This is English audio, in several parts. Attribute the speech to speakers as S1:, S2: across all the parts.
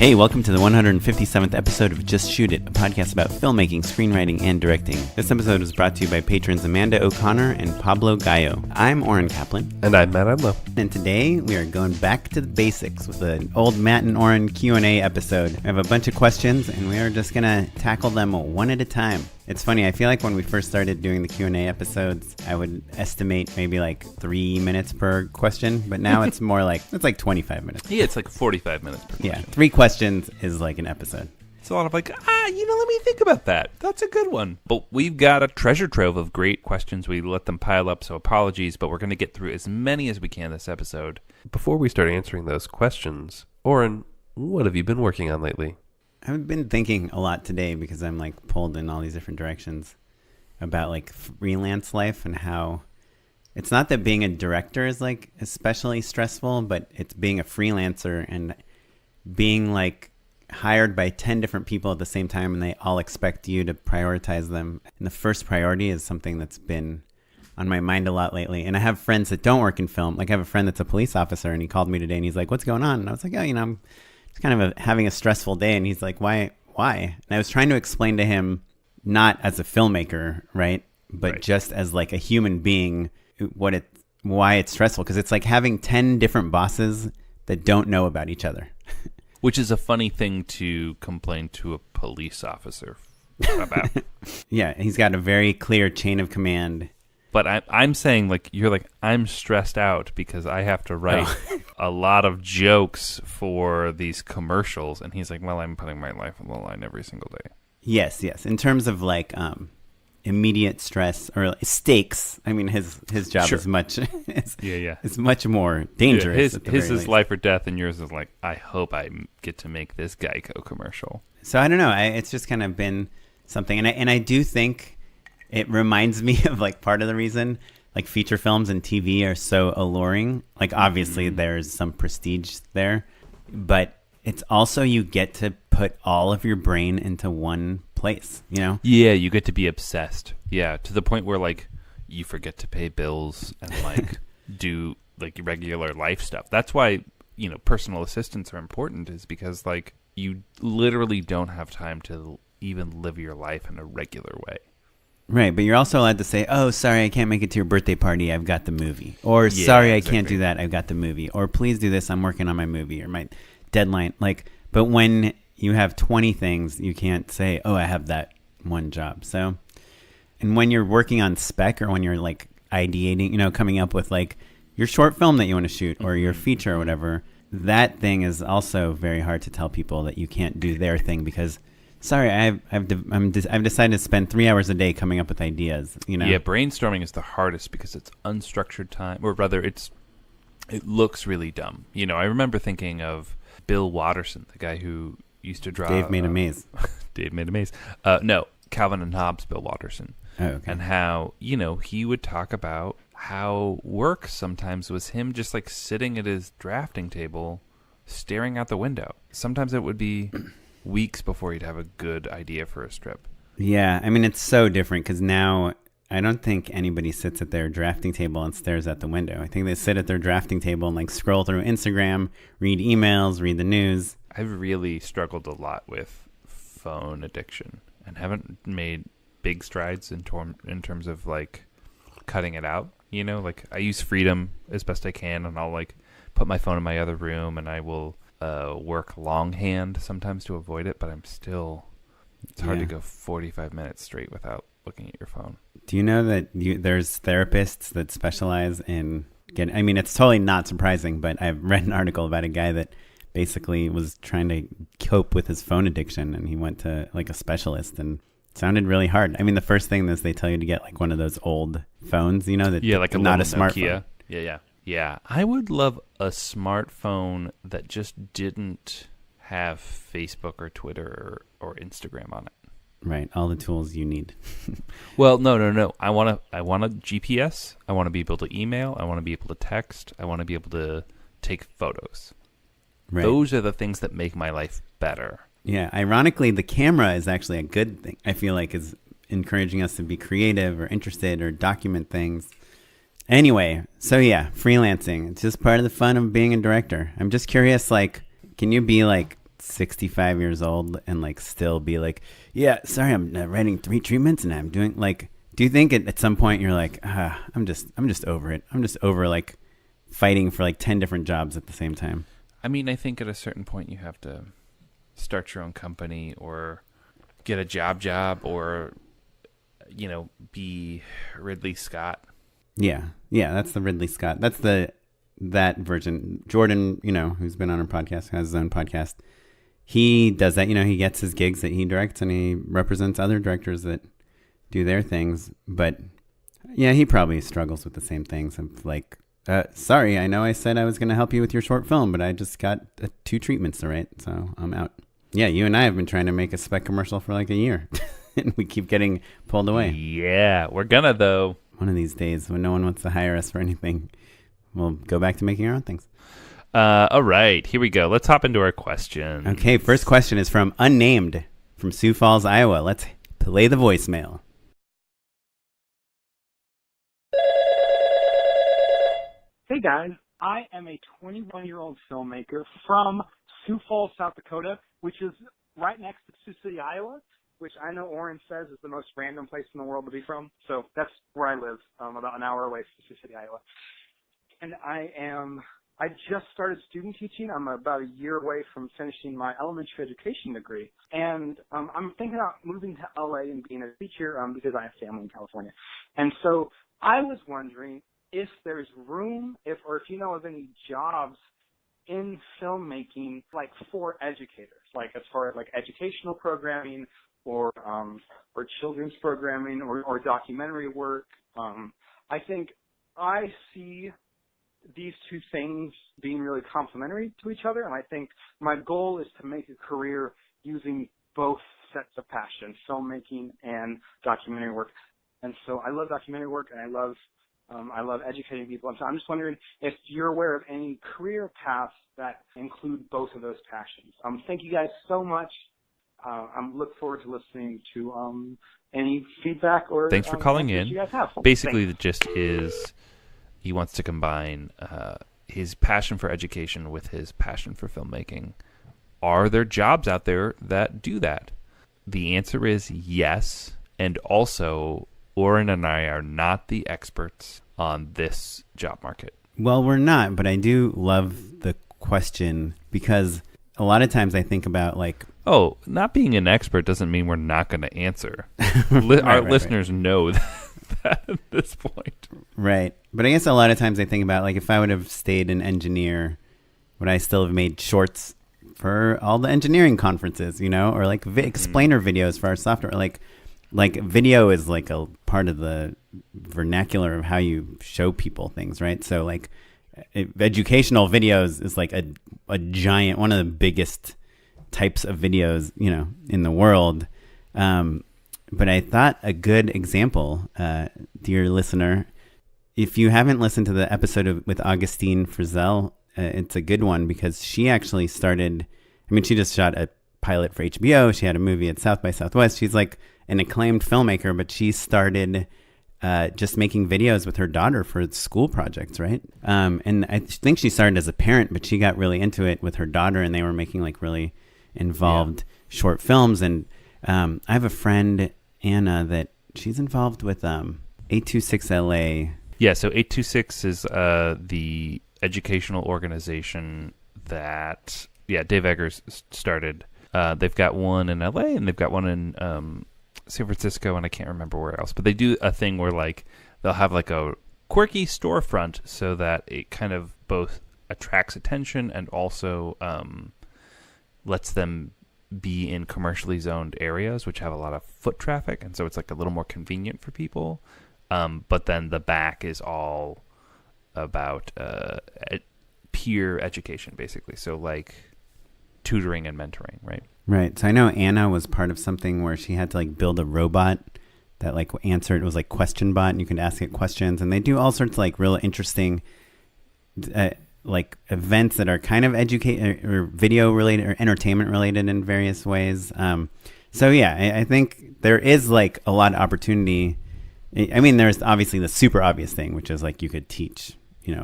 S1: Hey, welcome to the 157th episode of Just Shoot It, a podcast about filmmaking, screenwriting, and directing. This episode was brought to you by patrons Amanda O'Connor and Pablo Gallo. I'm Oren Kaplan.
S2: And I'm Matt Adlow.
S1: And today we are going back to the basics with an old Matt and Oren Q&A episode. We have a bunch of questions, and we are just going to tackle them one at a time. It's funny, I feel like when we first started doing the Q&A episodes, I would estimate maybe like 3 minutes per question, but now it's more like, it's like 25 minutes.
S3: Yeah, it's like 45 minutes per question.
S1: Yeah, 3 questions is like an episode.
S3: It's a lot of like, let me think about that. That's a good one. But we've got a treasure trove of great questions. We let them pile up, so apologies, but we're going to get through as many as we can this episode.
S2: Before we start answering those questions, Oren, what have you been working on lately?
S1: I've been thinking a lot today because I'm like pulled in all these different directions about like freelance life and how it's not that being a director is like especially stressful, but it's being a freelancer and being like hired by 10 different people at the same time and they all expect you to prioritize them. And the first priority is something that's been on my mind a lot lately. And I have friends that don't work in film. Like I have a friend that's a police officer and he called me today and he's like, "What's going on?" And I was like, "Oh, I'm it's kind of having a stressful day." And he's like, why? And I was trying to explain to him, not as a filmmaker, right? But just as like a human being, why it's stressful. Because it's like having 10 different bosses that don't know about each other.
S3: Which is a funny thing to complain to a police officer about.
S1: Yeah, he's got a very clear chain of command.
S3: But I'm saying, like, you're like, I'm stressed out because I have to write a lot of jokes for these commercials. And he's like, well, I'm putting my life on the line every single day.
S1: Yes. In terms of, like, immediate stress or stakes, I mean, his job is much it's much more dangerous.
S3: Yeah, his is life or death, and yours is like, I hope I get to make this Geico commercial.
S1: So I don't know. It's just kind of been something. And I do think it reminds me of like part of the reason like feature films and TV are so alluring. Like obviously there's some prestige there, but it's also you get to put all of your brain into one place, you know?
S3: Yeah, you get to be obsessed. Yeah, to the point where like you forget to pay bills and like do like regular life stuff. That's why, personal assistants are important, is because like you literally don't have time to even live your life in a regular way.
S1: Right, but you're also allowed to say, "Oh, sorry, I can't make it to your birthday party. I've got the movie." Or, "Sorry, I can't do that. I've got the movie." Or, "Please do this. I'm working on my movie," or my deadline. Like, but when you have 20 things, you can't say, "Oh, I have that one job." So, and when you're working on spec or when you're like ideating, coming up with like your short film that you want to shoot or your feature or whatever, that thing is also very hard to tell people that you can't do their thing because, sorry, I've decided to spend 3 hours a day coming up with ideas.
S3: Yeah, brainstorming is the hardest because it's unstructured time, or rather, it looks really dumb. I remember thinking of Bill Watterson, the guy who used to draw
S1: Dave Made a Maze.
S3: Dave Made a Maze. No, Calvin and Hobbes, Bill Watterson.
S1: Oh, okay.
S3: And how he would talk about how work sometimes was him just like sitting at his drafting table, staring out the window. Sometimes it would be weeks before he'd have a good idea for a strip.
S1: Yeah, I mean, it's so different because now I don't think anybody sits at their drafting table and stares at the window. I think they sit at their drafting table and like scroll through Instagram, read emails, read the news.
S3: I've really struggled a lot with phone addiction and haven't made big strides in terms of like cutting it out. Like I use Freedom as best I can, and I'll like put my phone in my other room, and I will work longhand sometimes to avoid it, but it's hard to go 45 minutes straight without looking at your phone.
S1: Do you know that there's therapists that specialize in I mean, it's totally not surprising, but I've read an article about a guy that basically was trying to cope with his phone addiction, and he went to like a specialist, and it sounded really hard. I mean, the first thing is they tell you to get like one of those old phones,
S3: like
S1: not a
S3: Nokia.
S1: smartphone.
S3: Yeah. I would love a smartphone that just didn't have Facebook or Twitter or Instagram on it.
S1: Right, all the tools you need.
S3: Well, no. I want a GPS. I want to be able to email. I want to be able to text. I want to be able to take photos. Right. Those are the things that make my life better.
S1: Yeah, ironically, the camera is actually a good thing. I feel like is encouraging us to be creative or interested or document things. Anyway, so yeah, freelancing. It's just part of the fun of being a director. I'm just curious, like, can you be like 65 years old and like still be like, yeah, sorry, I'm writing 3 treatments and I'm doing like, do you think at some point you're like, I'm just over it. I'm just over like fighting for like 10 different jobs at the same time.
S3: I mean, I think at a certain point you have to start your own company or get a job or, you know, be Ridley Scott.
S1: Yeah. That's the Ridley Scott. That's that version. Jordan, you know, who's been on our podcast, has his own podcast. He does that. You know, he gets his gigs that he directs and he represents other directors that do their things. But yeah, he probably struggles with the same things. I'm like, sorry, I know I said I was going to help you with your short film, but I just got 2 treatments to write, so I'm out. Yeah, you and I have been trying to make a spec commercial for like a year, and we keep getting pulled away.
S3: Yeah, we're gonna, though.
S1: One of these days, when no one wants to hire us for anything, we'll go back to making our own things.
S3: All right, here we go. Let's hop into our questions.
S1: Okay, first question is from Unnamed, from Sioux Falls, Iowa. Let's play the voicemail.
S4: Hey guys, I am a 21-year-old filmmaker from Sioux Falls, South Dakota, which is right next to Sioux City, Iowa, which I know Oren says is the most random place in the world to be from. So that's where I live, about an hour away from Sioux City, Iowa. And I just started student teaching. I'm about a year away from finishing my elementary education degree. And I'm thinking about moving to LA and being a teacher because I have family in California. And so I was wondering if there's room, if you know of any jobs in filmmaking, like for educators, like as far as like educational programming or children's programming or documentary work. I think I see these 2 things being really complementary to each other, and I think my goal is to make a career using both sets of passion, filmmaking and documentary work. And so I love documentary work, and I love educating people. And so I'm just wondering if you're aware of any career paths that include both of those passions. Thank you guys so much. I look forward to listening to any feedback or
S3: thanks for calling in.
S4: You guys have.
S3: Basically,
S4: Thanks.
S3: the gist is he wants to combine his passion for education with his passion for filmmaking. Are there jobs out there that do that? The answer is yes. And also, Oren and I are not the experts on this job market.
S1: Well, we're not, but I do love the question because a lot of times I think about like...
S3: Oh, not being an expert doesn't mean we're not going to answer. Our listeners know that at this point.
S1: Right. But I guess a lot of times I think about like if I would have stayed an engineer, would I still have made shorts for all the engineering conferences, you know, or like explainer videos for our software? Like video is like a part of the vernacular of how you show people things, right? So like educational videos is like a giant, one of the biggest types of videos, you know, in the world. But I thought a good example, dear listener, if you haven't listened to the episode with Augustine Frizzell, it's a good one because she actually started, I mean, she just shot a pilot for HBO. She had a movie at South by Southwest. She's like an acclaimed filmmaker, but she started just making videos with her daughter for school projects, right? And I think she started as a parent, but she got really into it with her daughter, and they were making like really involved short films. And I have a friend, Anna, that she's involved with 826LA.
S3: Yeah, so 826 is the educational organization that, Dave Eggers started. They've got one in LA and they've got one in San Francisco, and I can't remember where else. But they do a thing where like they'll have like a quirky storefront so that it kind of both attracts attention and also lets them be in commercially zoned areas which have a lot of foot traffic, and so it's like a little more convenient for people. But then the back is all about peer education, basically. So like tutoring and mentoring, right?
S1: Right. So I know Anna was part of something where she had to like build a robot that like answered. It was like question bot, and you could ask it questions. And they do all sorts of like real interesting like events that are kind of educate or video related or entertainment related in various ways. So yeah, I think there is like a lot of opportunity. I mean, there's obviously the super obvious thing, which is like you could teach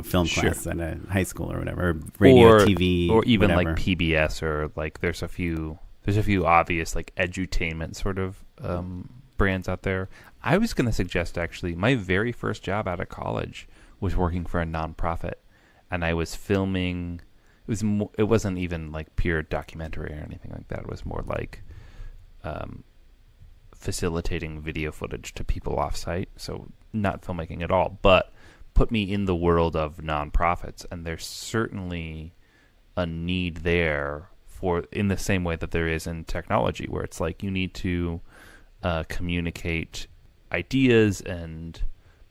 S1: film
S3: Sure.
S1: class at a high school or whatever, or radio, TV,
S3: or even
S1: whatever.
S3: like PBS, or like there's a few obvious like edutainment sort of brands out there. I was going to suggest, actually, my very first job out of college was working for a nonprofit, and I was filming. It wasn't even like pure documentary or anything like that. It was more like facilitating video footage to people offsite. So not filmmaking at all, but put me in the world of nonprofits. And there's certainly a need there for, in the same way that there is in technology, where it's like you need to communicate ideas and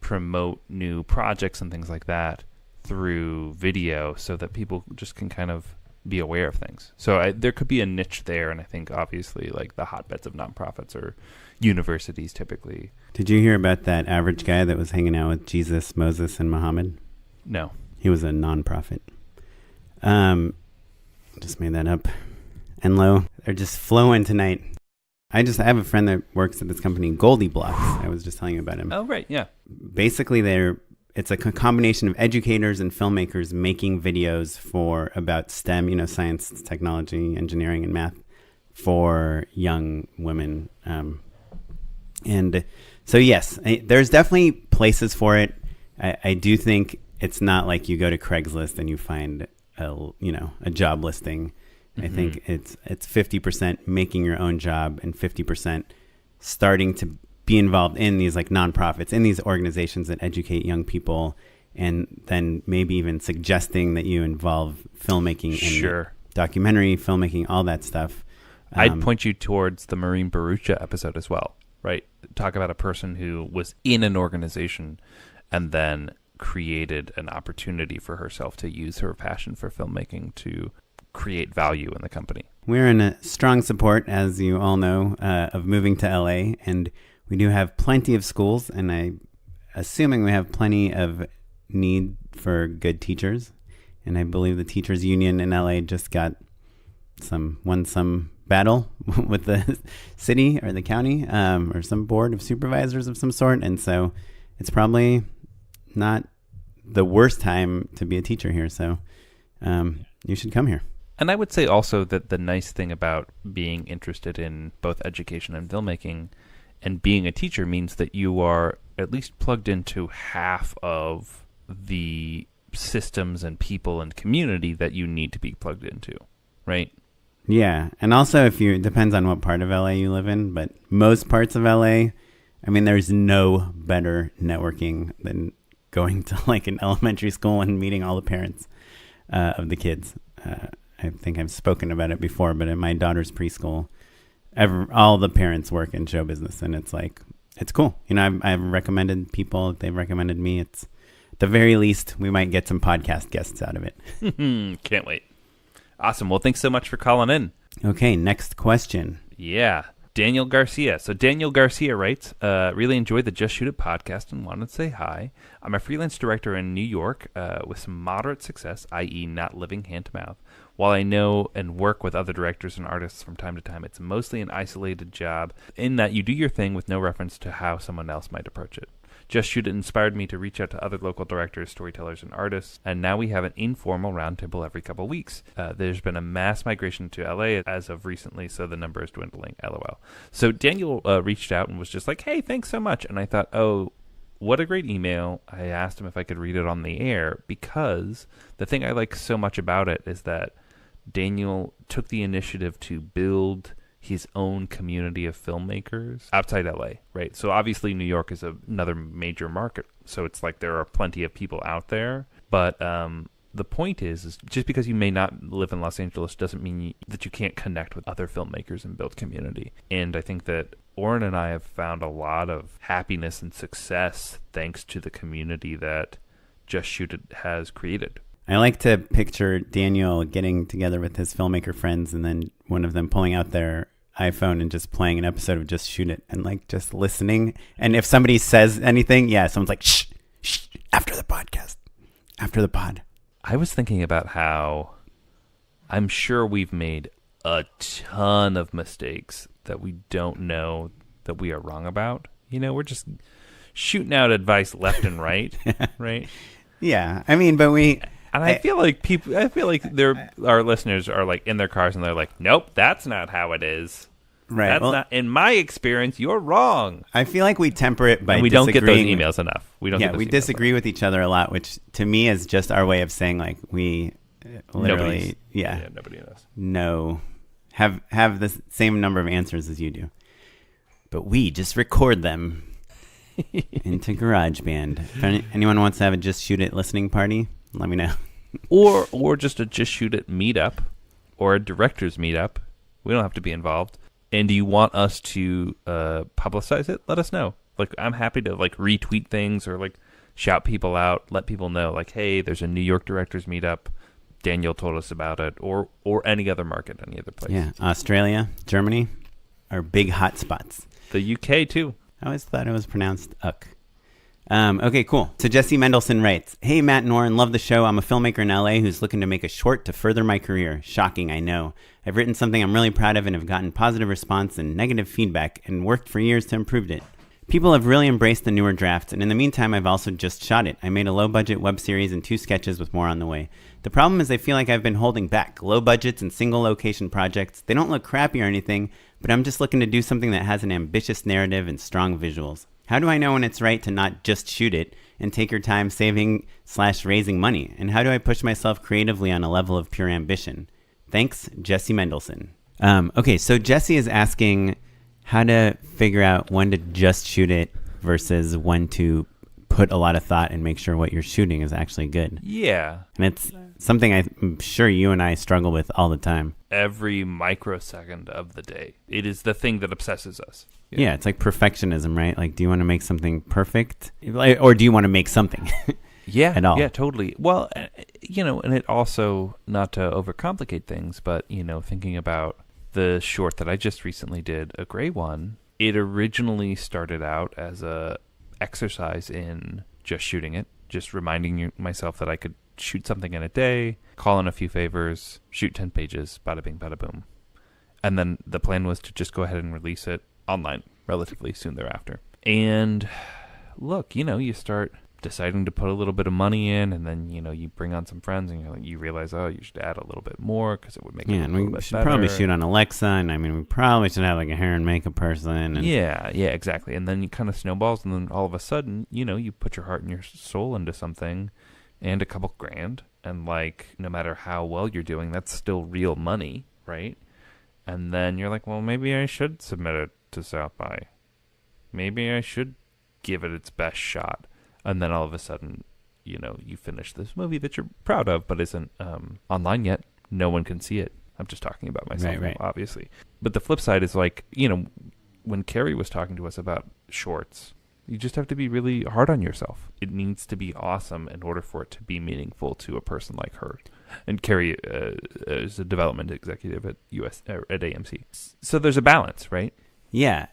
S3: promote new projects and things like that through video, so that people just can kind of be aware of things. So there could be a niche there, and I think obviously like the hotbeds of nonprofits are universities typically.
S1: Did you hear about that average guy that was hanging out with Jesus, Moses, and Muhammad?
S3: No.
S1: He was a nonprofit. Just made that up. Enlo, they're just flowing tonight. I have a friend that works at this company, Goldie Blocks. I was just telling you about him.
S3: Oh, right, yeah.
S1: Basically, it's a combination of educators and filmmakers making videos about STEM, science, technology, engineering, and math for young women. And so, yes, there's definitely places for it. I do think it's not like you go to Craigslist and you find a job listing. I think it's 50% making your own job and 50% starting to be involved in these like nonprofits, in these organizations that educate young people, and then maybe even suggesting that you involve filmmaking and documentary filmmaking, all that stuff.
S3: I'd point you towards the Maureen Barucha episode as well, right? Talk about a person who was in an organization and then created an opportunity for herself to use her passion for filmmaking to create value in the company.
S1: We're in a strong support, as you all know, of moving to LA, and we do have plenty of schools, and I'm assuming we have plenty of need for good teachers. And I believe the teachers union in LA just won some battle with the city or the county, or some board of supervisors of some sort. And so it's probably not the worst time to be a teacher here. So you should come here.
S3: And I would say also that the nice thing about being interested in both education and filmmaking and being a teacher means that you are at least plugged into half of the systems and people and community that you need to be plugged into, right?
S1: Yeah. And also it depends on what part of LA you live in, but most parts of LA, I mean, there's no better networking than going to like an elementary school and meeting all the parents of the kids. I think I've spoken about it before, but in my daughter's preschool, all the parents work in show business, and it's cool. I've recommended people, they've recommended me. It's at the very least, we might get some podcast guests out of it.
S3: Can't wait. Awesome. Well, thanks so much for calling in.
S1: Okay, next question.
S3: Yeah. Daniel Garcia. So Daniel Garcia writes, really enjoyed the Just Shoot It podcast and wanted to say hi. I'm a freelance director in New York with some moderate success, i.e. not living hand to mouth. While I know and work with other directors and artists from time to time, it's mostly an isolated job in that you do your thing with no reference to how someone else might approach it. Just Shoot It inspired me to reach out to other local directors, storytellers, and artists, and now we have an informal roundtable every couple of weeks. There's been a mass migration to LA as of recently, so the number is dwindling, LOL. So Daniel reached out and was just like, hey, thanks so much. And I thought, oh, what a great email. I asked him if I could read it on the air, because the thing I like so much about it is that Daniel took the initiative to build his own community of filmmakers outside LA, right? So obviously New York is another major market, so it's like there are plenty of people out there. But the point is just because you may not live in Los Angeles doesn't mean that you can't connect with other filmmakers and build community. And I think that Oren and I have found a lot of happiness and success thanks to the community that Just Shoot It has created.
S1: I like to picture Daniel getting together with his filmmaker friends and then one of them pulling out their iPhone and just playing an episode of Just Shoot It and like just listening. And if somebody says anything, someone's like, shh, after the podcast, after the pod.
S3: I was thinking about how I'm sure we've made a ton of mistakes that we don't know that we are wrong about. We're just shooting out advice left and right, right?
S1: Yeah, I mean, but
S3: And I feel like our listeners are like in their cars and they're like, nope, that's not how it is.
S1: right.
S3: That's
S1: Well,
S3: not, in my experience, you're wrong.
S1: I feel like we temper it by
S3: And we don't get those
S1: disagreeing.
S3: emails enough. We don't.
S1: Yeah,
S3: get those
S1: we
S3: emails
S1: disagree
S3: enough.
S1: with each other a lot, which to me is just our way of saying like we literally,
S3: Nobody knows.
S1: know, have the same number of answers as you do, but we just record them into GarageBand. If anyone wants to have a Just Shoot It listening party, let me know.
S3: Or just a Just Shoot It meetup or a director's meetup. We don't have to be involved. And do you want us to publicize it? Let us know. Like, I'm happy to like retweet things or like shout people out, let people know like, hey, there's a New York director's meetup. Daniel told us about it, or any other market, any other place.
S1: Yeah, Australia, Germany are big hot spots.
S3: The UK too.
S1: I always thought it was pronounced uck. Okay, cool. So Jesse Mendelson writes, "Hey, Matt and Oren, love the show. I'm a filmmaker in LA who's looking to make a short to further my career. Shocking, I know. I've written something I'm really proud of and have gotten positive response and negative feedback and worked for years to improve it. People have really embraced the newer drafts, and in the meantime, I've also just shot it. I made a low-budget web series and 2 sketches with more on the way. The problem is I feel like I've been holding back. Low budgets and single-location projects, they don't look crappy or anything, but I'm just looking to do something that has an ambitious narrative and strong visuals. How do I know when it's right to not just shoot it and take your time saving/raising money? And how do I push myself creatively on a level of pure ambition? Thanks, Jesse Mendelson." Okay, so Jesse is asking how to figure out when to just shoot it versus when to put a lot of thought and make sure what you're shooting is actually good.
S3: Yeah.
S1: And it's something I'm sure you and I struggle with all the time.
S3: Every microsecond of the day. It is the thing that obsesses us.
S1: Yeah, it's like perfectionism, right? Like, do you want to make something perfect? Or do you want to make something?
S3: Yeah,
S1: At all.
S3: Yeah, totally. Well, and it also, not to overcomplicate things, but, thinking about the short that I just recently did, a gray one, it originally started out as a exercise in just shooting it, just reminding myself that I could shoot something in a day, call in a few favors, shoot 10 pages, bada bing, bada boom. And then the plan was to just go ahead and release it online relatively soon thereafter. And look, you start deciding to put a little bit of money in, and then you bring on some friends, and you realize, oh, you should add a little bit more because it would make it a
S1: and
S3: little
S1: we
S3: bit
S1: should
S3: better.
S1: probably shoot on Alexa, and I mean, we probably should have like a hair and makeup person. And
S3: Yeah, exactly. And then you kind of snowballs, and then all of a sudden, you put your heart and your soul into something, and a couple grand, and like, no matter how well you're doing, that's still real money, right? And then you're like, well, maybe I should submit it to South by. Maybe I should give it its best shot. And then all of a sudden, you finish this movie that you're proud of, but isn't online yet. No one can see it. I'm just talking about myself,
S1: Right.
S3: obviously. But the flip side is like, when Carrie was talking to us about shorts, you just have to be really hard on yourself. It needs to be awesome in order for it to be meaningful to a person like her. And Carrie is a development executive at AMC. So there's a balance, right?
S1: Yeah,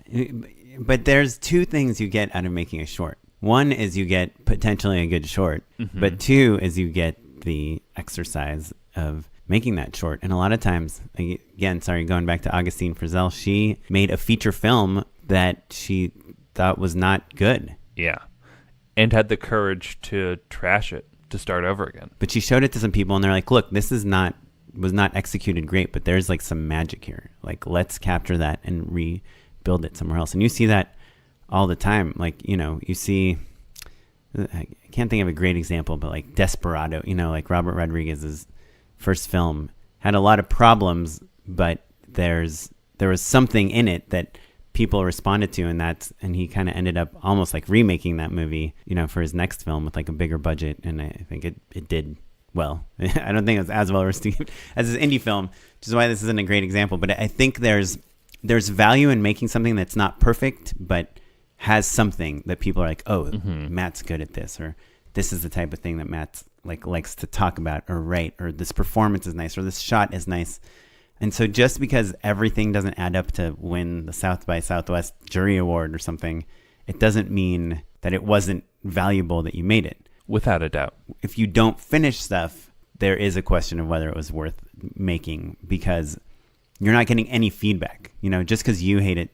S1: but there's 2 things you get out of making a short. One is you get potentially a good short, but 2 is you get the exercise of making that short. And a lot of times, again, going back to Augustine Frizzell, she made a feature film that she thought was not good.
S3: Yeah. And had the courage to trash it, to start over again.
S1: But she showed it to some people, and they're like, look, this was not executed great, but there's like some magic here. Like, let's capture that and rebuild it somewhere else. And you see that all the time. Like, you see, I can't think of a great example, but like Desperado, like Robert Rodriguez's first film had a lot of problems, but there was something in it that people responded to, and he kind of ended up almost like remaking that movie, for his next film with like a bigger budget. And I think it did well. I don't think it was as well received as his indie film, which is why this isn't a great example. But I think there's value in making something that's not perfect, but has something that people are like, oh, Matt's good at this, or this is the type of thing that Matt likes to talk about or write, or this performance is nice, or this shot is nice. And so just because everything doesn't add up to win the South by Southwest jury award or something, it doesn't mean that it wasn't valuable that you made it.
S3: Without a doubt.
S1: If you don't finish stuff, there is a question of whether it was worth making, because you're not getting any feedback. Just because you hate it,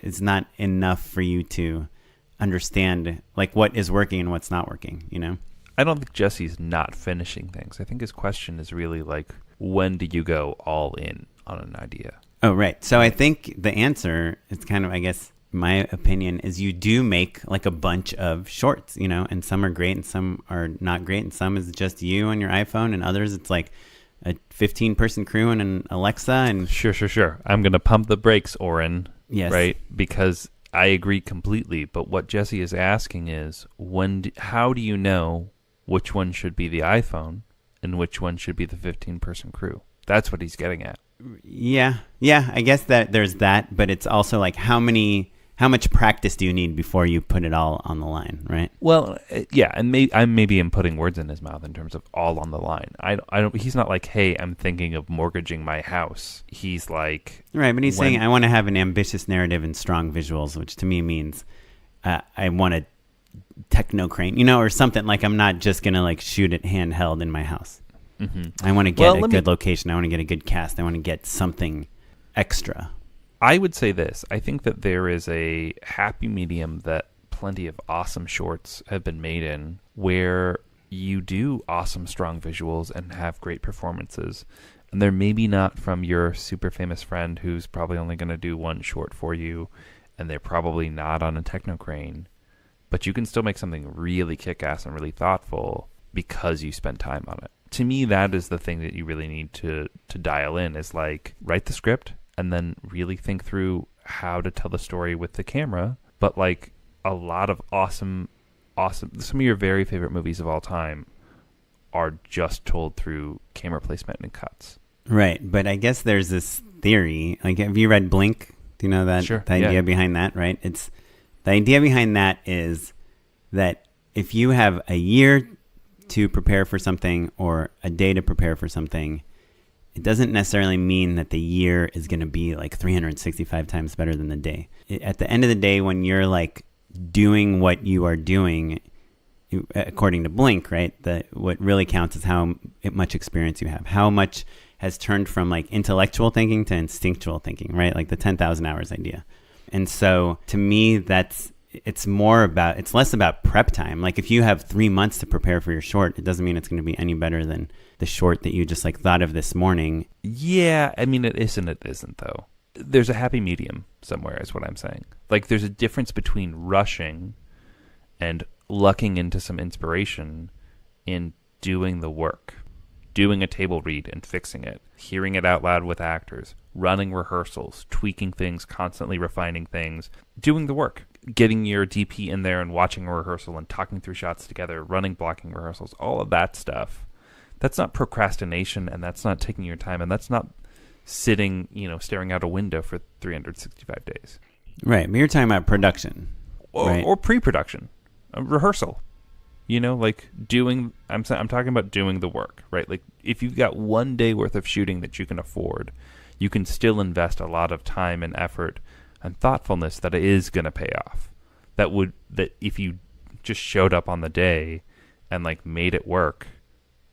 S1: it's not enough for you to understand like what is working and what's not working,
S3: I don't think Jesse's not finishing things. I think his question is really like, when do you go all in on an idea?
S1: Oh, right. So I think the answer is kind of, I guess, my opinion is you do make like a bunch of shorts, you know, and some are great and some are not great. And some is just you on your iPhone, and others it's like a 15-person crew and an Alexa. And
S3: Sure. I'm going to pump the brakes, Oren.
S1: yes,
S3: Right? Because I agree completely. But what Jesse is asking is, how do you know which one should be the iPhone and which one should be the 15-person crew? That's what he's getting at.
S1: Yeah. I guess that there's that, but it's also like how much practice do you need before you put it all on the line, right?
S3: Well, yeah, and I maybe am putting words in his mouth in terms of all on the line. I don't. He's not like, hey, I'm thinking of mortgaging my house. He's like,
S1: Right, but he's saying I want to have an ambitious narrative and strong visuals, which to me means I want a techno crane, you know, or something. Like I'm not just gonna like shoot it handheld in my house. I want to get a good location. I want to get a good cast. I want to get something extra.
S3: I would say this. I think that there is a happy medium that plenty of awesome shorts have been made in, where you do awesome, strong visuals and have great performances. And they're maybe not from your super famous friend who's probably only going to do one short for you, and they're probably not on a techno crane, but you can still make something really kick-ass and really thoughtful because you spent time on it. To me, that is the thing that you really need to dial in, is like, write the script and then really think through how to tell the story with the camera. But like a lot of awesome, some of your very favorite movies of all time are just told through camera placement and cuts.
S1: Right, but I guess there's this theory. Like, have you read Blink? Do you know that?
S3: Sure.
S1: The idea behind that, right? The idea behind that is that if you have a year to prepare for something or a day to prepare for something, it doesn't necessarily mean that the year is going to be like 365 times better than the day. At the end of the day, when you're like doing what you are doing, according to Blink, right, what really counts is how much experience you have, how much has turned from like intellectual thinking to instinctual thinking, right? Like the 10,000 hours idea. And so to me, it's less about prep time. Like if you have 3 months to prepare for your short, it doesn't mean it's going to be any better than the short that you just like thought of this morning.
S3: Yeah, I mean, it isn't though. There's a happy medium somewhere is what I'm saying. Like there's a difference between rushing and lucking into some inspiration in doing the work, doing a table read and fixing it, hearing it out loud with actors, running rehearsals, tweaking things, constantly refining things, doing the work, getting your DP in there and watching a rehearsal and talking through shots together, running blocking rehearsals, all of that stuff. That's not procrastination, and that's not taking your time, and that's not sitting, staring out a window for 365 days.
S1: Right, but you're talking about production. Right?
S3: Or pre-production, a rehearsal. Like doing, I'm talking about doing the work, right? Like if you've got 1 day worth of shooting that you can afford, you can still invest a lot of time and effort and thoughtfulness that is going to pay off. That if you just showed up on the day and like made it work,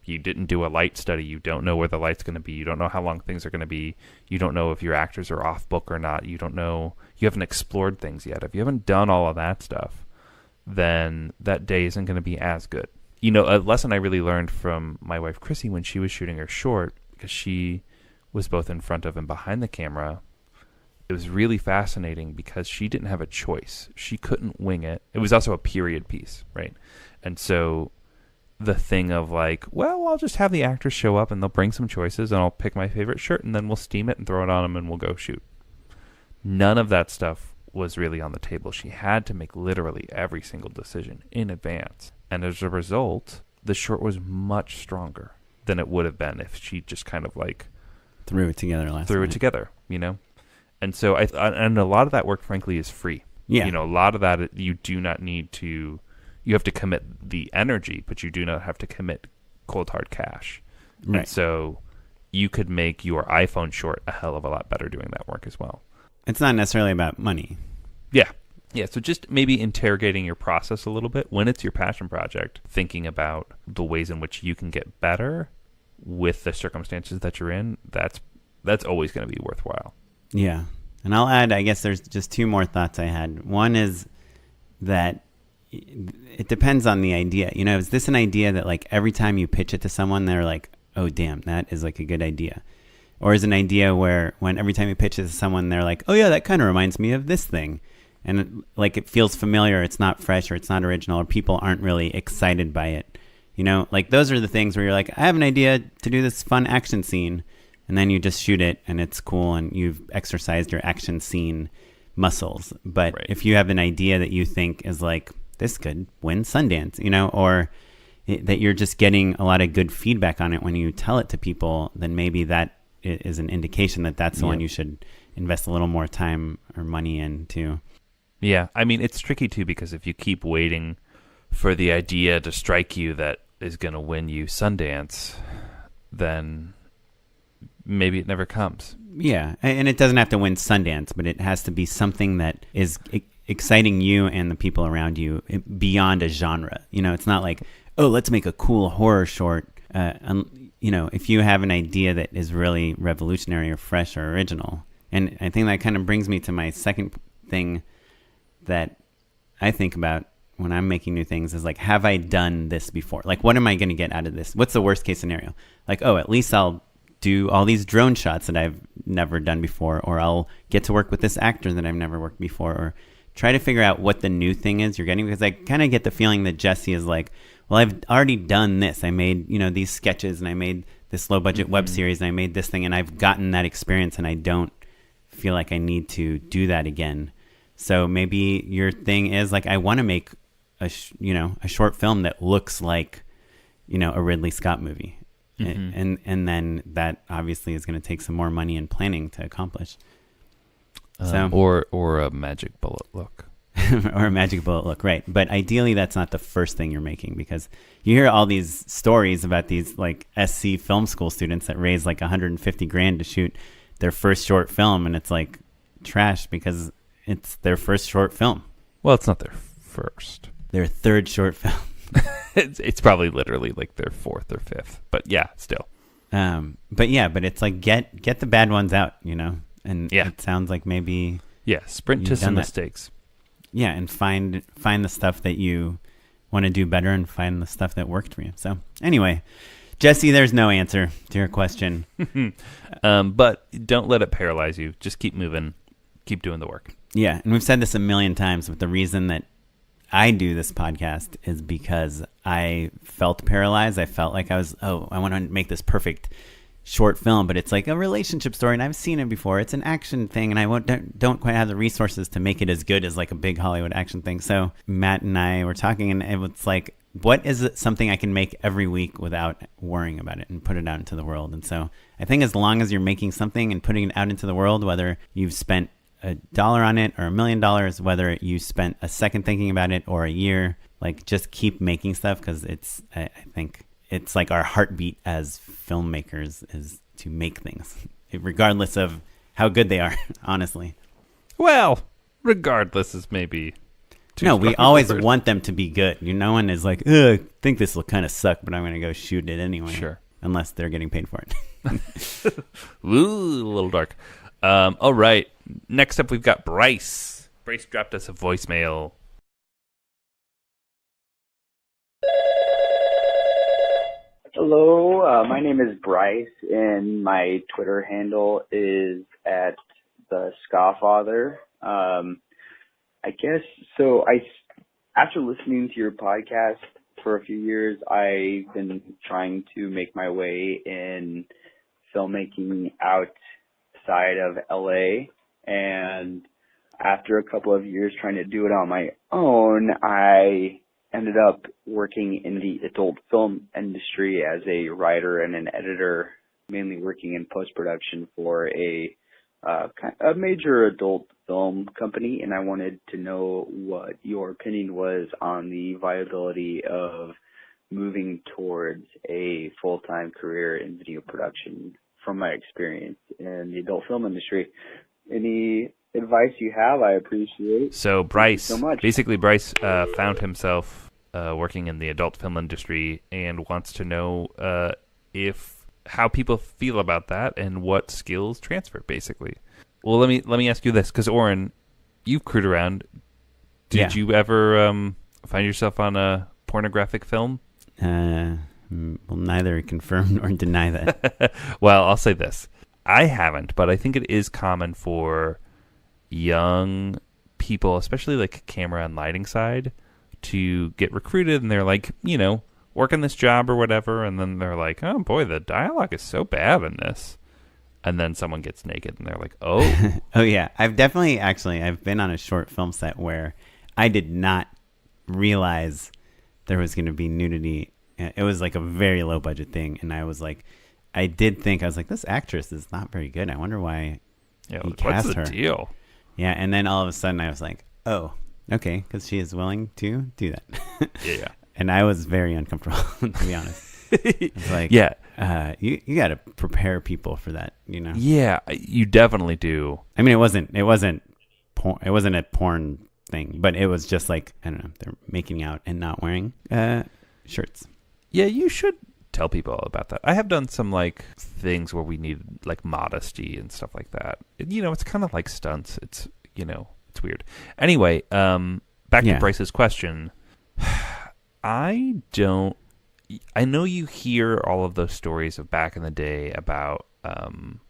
S3: you didn't do a light study, you don't know where the light's going to be, you don't know how long things are going to be, you don't know if your actors are off book or not, you don't know, you haven't explored things yet. If you haven't done all of that stuff, then that day isn't going to be as good. A lesson I really learned from my wife Chrissy when she was shooting her short, because she was both in front of and behind the camera, it was really fascinating because she didn't have a choice. She couldn't wing it. It was also a period piece, right? And so the thing of like, well, I'll just have the actors show up and they'll bring some choices and I'll pick my favorite shirt and then we'll steam it and throw it on them and we'll go shoot. None of that stuff was really on the table. She had to make literally every single decision in advance. And as a result, the short was much stronger than it would have been if she just kind of like
S1: threw it together,
S3: And so and a lot of that work, frankly, is free.
S1: Yeah.
S3: A lot of that you do not need to, you have to commit the energy, but you do not have to commit cold hard cash.
S1: Right.
S3: And so you could make your iPhone short a hell of a lot better doing that work as well.
S1: It's not necessarily about money.
S3: Yeah. Yeah. So just maybe interrogating your process a little bit when it's your passion project, thinking about the ways in which you can get better with the circumstances that you're in. That's always going to be worthwhile.
S1: Yeah. And I'll add, I guess there's just two more thoughts I had. One is that it depends on the idea. You know, is this an idea that like every time you pitch it to someone, they're like, oh, damn, that is like a good idea? Or is it an idea where when every time you pitch it to someone, they're like, oh, yeah, that kind of reminds me of this thing. And like it feels familiar, it's not fresh or it's not original or people aren't really excited by it. You know, like those are the things where you're like, I have an idea to do this fun action scene. And then you just shoot it and it's cool and you've exercised your action scene muscles. But if you have an idea that you think is like, this could win Sundance, you know, or that you're just getting a lot of good feedback on it when you tell it to people, then maybe that is an indication that that's the one you should invest a little more time or money into.
S3: Yeah, I mean, it's tricky too because if you keep waiting for the idea to strike you that is going to win you Sundance, then maybe it never comes.
S1: Yeah, and it doesn't have to win Sundance, but it has to be something that is exciting you and the people around you beyond a genre. You know, it's not like, oh, let's make a cool horror short. You know, if you have an idea that is really revolutionary or fresh or original. And I think that kind of brings me to my second thing that I think about when I'm making new things is like, have I done this before? Like, what am I going to get out of this? What's the worst case scenario? Like, oh, at least I'll do all these drone shots that I've never done before, or I'll get to work with this actor that I've never worked before, or try to figure out what the new thing is you're getting, because I kind of get the feeling that Jesse is like, well, I've already done this. I made, you know, these sketches and I made this low budget web series and I made this thing and I've gotten that experience and I don't feel like I need to do that again. So maybe your thing is like, I want to make a short film that looks like, you know, a Ridley Scott movie. And then that obviously is going to take some more money and planning to accomplish.
S3: Or a magic bullet look.
S1: Or a magic bullet look, right. But ideally, that's not the first thing you're making, because you hear all these stories about these like SC film school students that raise like $150,000 to shoot their first short film, and it's like trash because it's their first short film.
S3: Well, it's not their first.
S1: Their third short film.
S3: It's probably literally like their fourth or fifth, but yeah, still.
S1: But it's like get the bad ones out, you know. And it sounds like maybe
S3: sprint to some mistakes.
S1: Yeah, and find the stuff that you want to do better and find the stuff that worked for you. So anyway, Jesse, there's no answer to your question.
S3: But don't let it paralyze you. Just keep moving. Keep doing the work.
S1: Yeah, and we've said this a million times, but the reason that I do this podcast is because I felt paralyzed. I felt like I want to make this perfect short film, but it's like a relationship story, and I've seen it before. It's an action thing, and I don't quite have the resources to make it as good as like a big Hollywood action thing. So Matt and I were talking, and it was like, what is it, something I can make every week without worrying about it and put it out into the world? And so I think as long as you're making something and putting it out into the world, whether you've spent $1 on it or $1 million, whether you spent a second thinking about it or a year, like just keep making stuff, because I think it's like our heartbeat as filmmakers is to make things, regardless of how good they are, honestly.
S3: Well, regardless is maybe too
S1: No, we
S3: strong
S1: always
S3: word.
S1: want them to be good. No one is like, ugh, I think this will kind of suck, but I'm going to go shoot it anyway.
S3: Sure.
S1: Unless they're getting paid for it.
S3: Ooh, a little dark. All right. Next up, we've got Bryce. Bryce dropped us a voicemail.
S5: Hello, my name is Bryce, and my Twitter handle is at the Scofffather. I guess so. After listening to your podcast for a few years, I've been trying to make my way in filmmaking outside of LA, and after a couple of years trying to do it on my own, I ended up working in the adult film industry as a writer and an editor, mainly working in post-production for a major adult film company, and I wanted to know what your opinion was on the viability of moving towards a full-time career in video production from my experience in the adult film industry. Any advice you have, I appreciate.
S3: So Bryce,
S5: so much.
S3: basically Bryce found himself working in the adult film industry and wants to know how people feel about that and what skills transfer, basically. Well, let me ask you this, because Oren, you've crewed around. Did you ever find yourself on a pornographic film?
S1: Will neither confirm nor deny that.
S3: Well, I'll say this. I haven't, but I think it is common for young people, especially like camera and lighting side, to get recruited and they're like, working this job or whatever, and then they're like, oh boy, the dialogue is so bad in this. And then someone gets naked and they're like, oh.
S1: Oh yeah. I've been on a short film set where I did not realize there was going to be nudity. It was like a very low budget thing. And I was like, this actress is not very good. I wonder why he cast
S3: what's the
S1: her.
S3: deal?
S1: Yeah. And then all of a sudden I was like, oh, okay. Because she is willing to do that.
S3: Yeah.
S1: And I was very uncomfortable, to be honest. It's like,
S3: Yeah.
S1: You got to prepare people for that,
S3: Yeah, you definitely do.
S1: I mean, it wasn't a porn thing, but it was just like, I don't know, they're making out and not wearing shirts.
S3: Yeah, you should tell people about that. I have done some like things where we need like modesty and stuff like that. It's kind of like stunts. It's it's weird. Anyway, back to Bryce's question. I know you hear all of those stories of back in the day about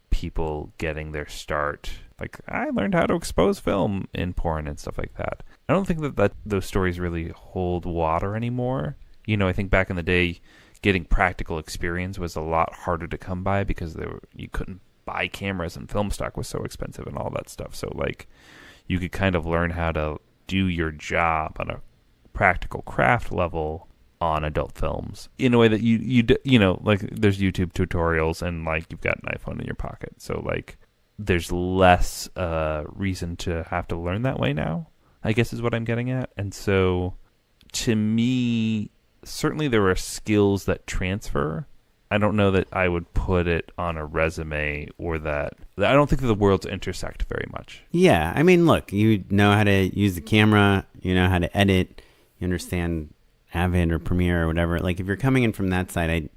S3: people getting their start. Like, I learned how to expose film in porn and stuff like that. I don't think that those stories really hold water anymore. I think back in the day, getting practical experience was a lot harder to come by because you couldn't buy cameras and film stock was so expensive and all that stuff. So, like, you could kind of learn how to do your job on a practical craft level on adult films in a way that like there's YouTube tutorials and like you've got an iPhone in your pocket. So like there's less reason to have to learn that way now, I guess is what I'm getting at. And so to me, certainly there are skills that transfer. I don't know that I would put it on a resume or that I don't think that the worlds intersect very much.
S1: Yeah. I mean, look, you know how to use the camera, you know how to edit, you understand Avid or Premiere or whatever. Like if you're coming in from that side,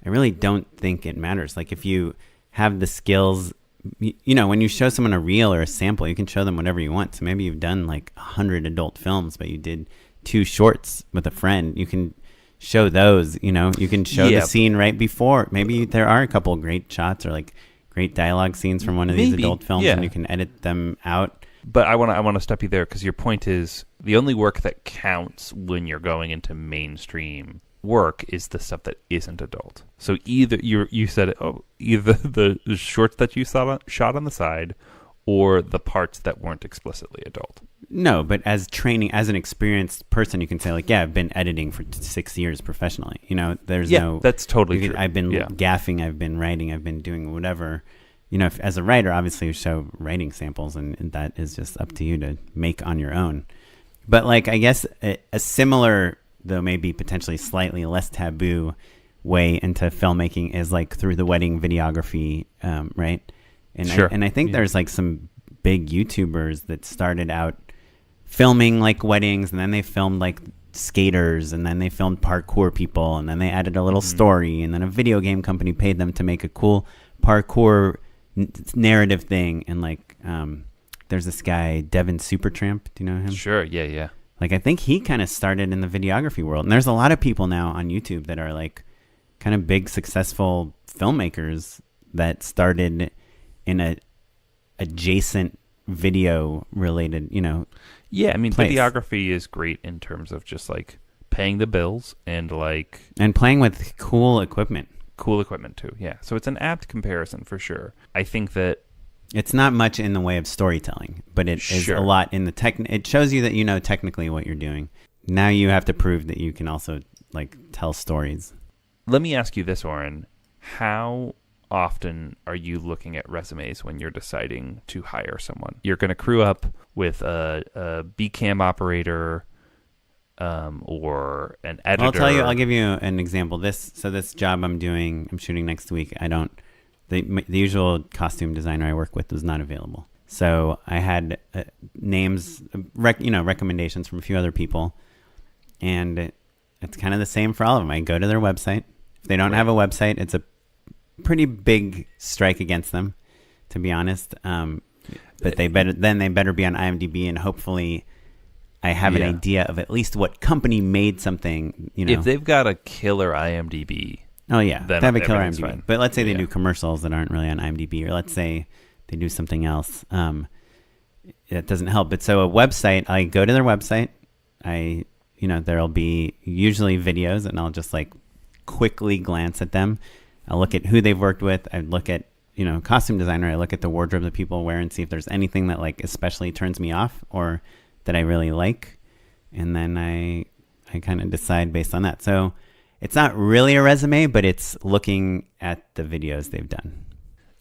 S1: I really don't think it matters. Like if you have the skills, when you show someone a reel or a sample, you can show them whatever you want. So maybe you've done like 100 adult films, but you did 2 shorts with a friend. You can show those, you can show the scene right before. Maybe there are a couple of great shots or like great dialogue scenes from one of these adult films and you can edit them out.
S3: But I want to stop you there because your point is the only work that counts when you're going into mainstream work is the stuff that isn't adult. So either you said either the shorts that you shot on the side or the parts that weren't explicitly adult.
S1: No, but as an experienced person, you can say like, I've been editing for 6 years professionally.
S3: That's totally true.
S1: I've been gaffing, I've been writing, I've been doing whatever. As a writer, obviously you show writing samples and that is just up to you to make on your own. But like, I guess a similar, though maybe potentially slightly less taboo way into filmmaking is like through the wedding videography, right? And
S3: sure.
S1: I think there's like some big YouTubers that started out filming like weddings and then they filmed like skaters and then they filmed parkour people and then they added a little story and then a video game company paid them to make a cool parkour narrative thing. And like there's this guy Devin Supertramp, do you know him?
S3: Sure. Yeah
S1: Like I think he kind of started in the videography world, and there's a lot of people now on YouTube that are like kind of big successful filmmakers that started in a adjacent video related
S3: Yeah, I mean,
S1: place.
S3: Videography is great in terms of just like paying the bills and
S1: playing with cool equipment.
S3: Cool equipment too, yeah. So it's an apt comparison for sure. I think that
S1: it's not much in the way of storytelling, but it is a lot in the tech. It shows you that you know technically what you're doing. Now you have to prove that you can also like tell stories.
S3: Let me ask you this, Oren. How often are you looking at resumes when you're deciding to hire someone? You're going to crew up with a B-cam operator or an editor.
S1: I'll give you an example. This job I'm shooting next week. The usual costume designer I work with was not available. So I had recommendations from a few other people, and it's kind of the same for all of them. I go to their website. If they don't have a website, it's a pretty big strike against them, to be honest. But they better be on IMDb, and hopefully I have an
S3: Yeah.
S1: idea of at least what company made something, you know.
S3: If they've got a killer IMDb,
S1: Oh yeah,
S3: then
S1: they have a killer
S3: everything's
S1: IMDb.
S3: fine.
S1: But let's say they
S3: Yeah.
S1: do commercials that aren't really on IMDb, or let's say they do something else. It doesn't help. But so a website, I go to their website. There'll be usually videos, and I'll just like quickly glance at them. I'll look at who they've worked with. I look at costume designer. I look at the wardrobe that people wear and see if there's anything that like especially turns me off or that I really like, and then I kind of decide based on that. So it's not really a resume, but it's looking at the videos they've done.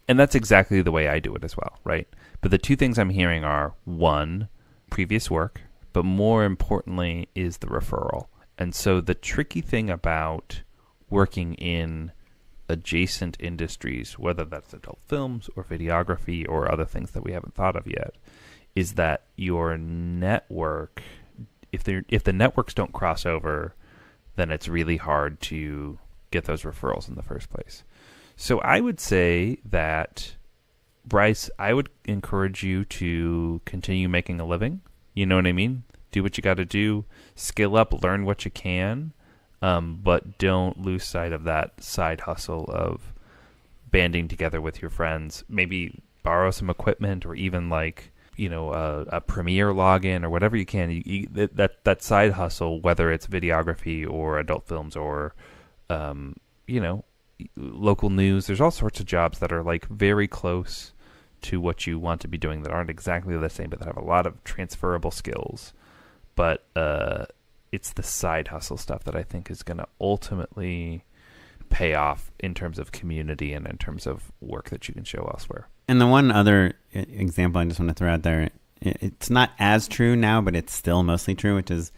S3: And that's exactly the way I do it as well, right? But the two things I'm hearing are, one, previous work, but more importantly is the referral. And so the tricky thing about working in adjacent industries, whether that's adult films or videography or other things that we haven't thought of yet, is that your network, if the networks don't cross over, then it's really hard to get those referrals in the first place. So I would say that, Bryce, I would encourage you to continue making a living. You know what I mean? Do what you got to do, skill up, learn what you can, but don't lose sight of that side hustle of banding together with your friends. Maybe borrow some equipment, or even like a Premiere login or whatever you can. That side hustle, whether it's videography or adult films or local news. There's all sorts of jobs that are like very close to what you want to be doing that aren't exactly the same, but that have a lot of transferable skills. But it's the side hustle stuff that I think is going to ultimately pay off in terms of community and in terms of work that you can show elsewhere.
S1: And the one other example I just want to throw out there, it's not as true now, but it's still mostly true, which is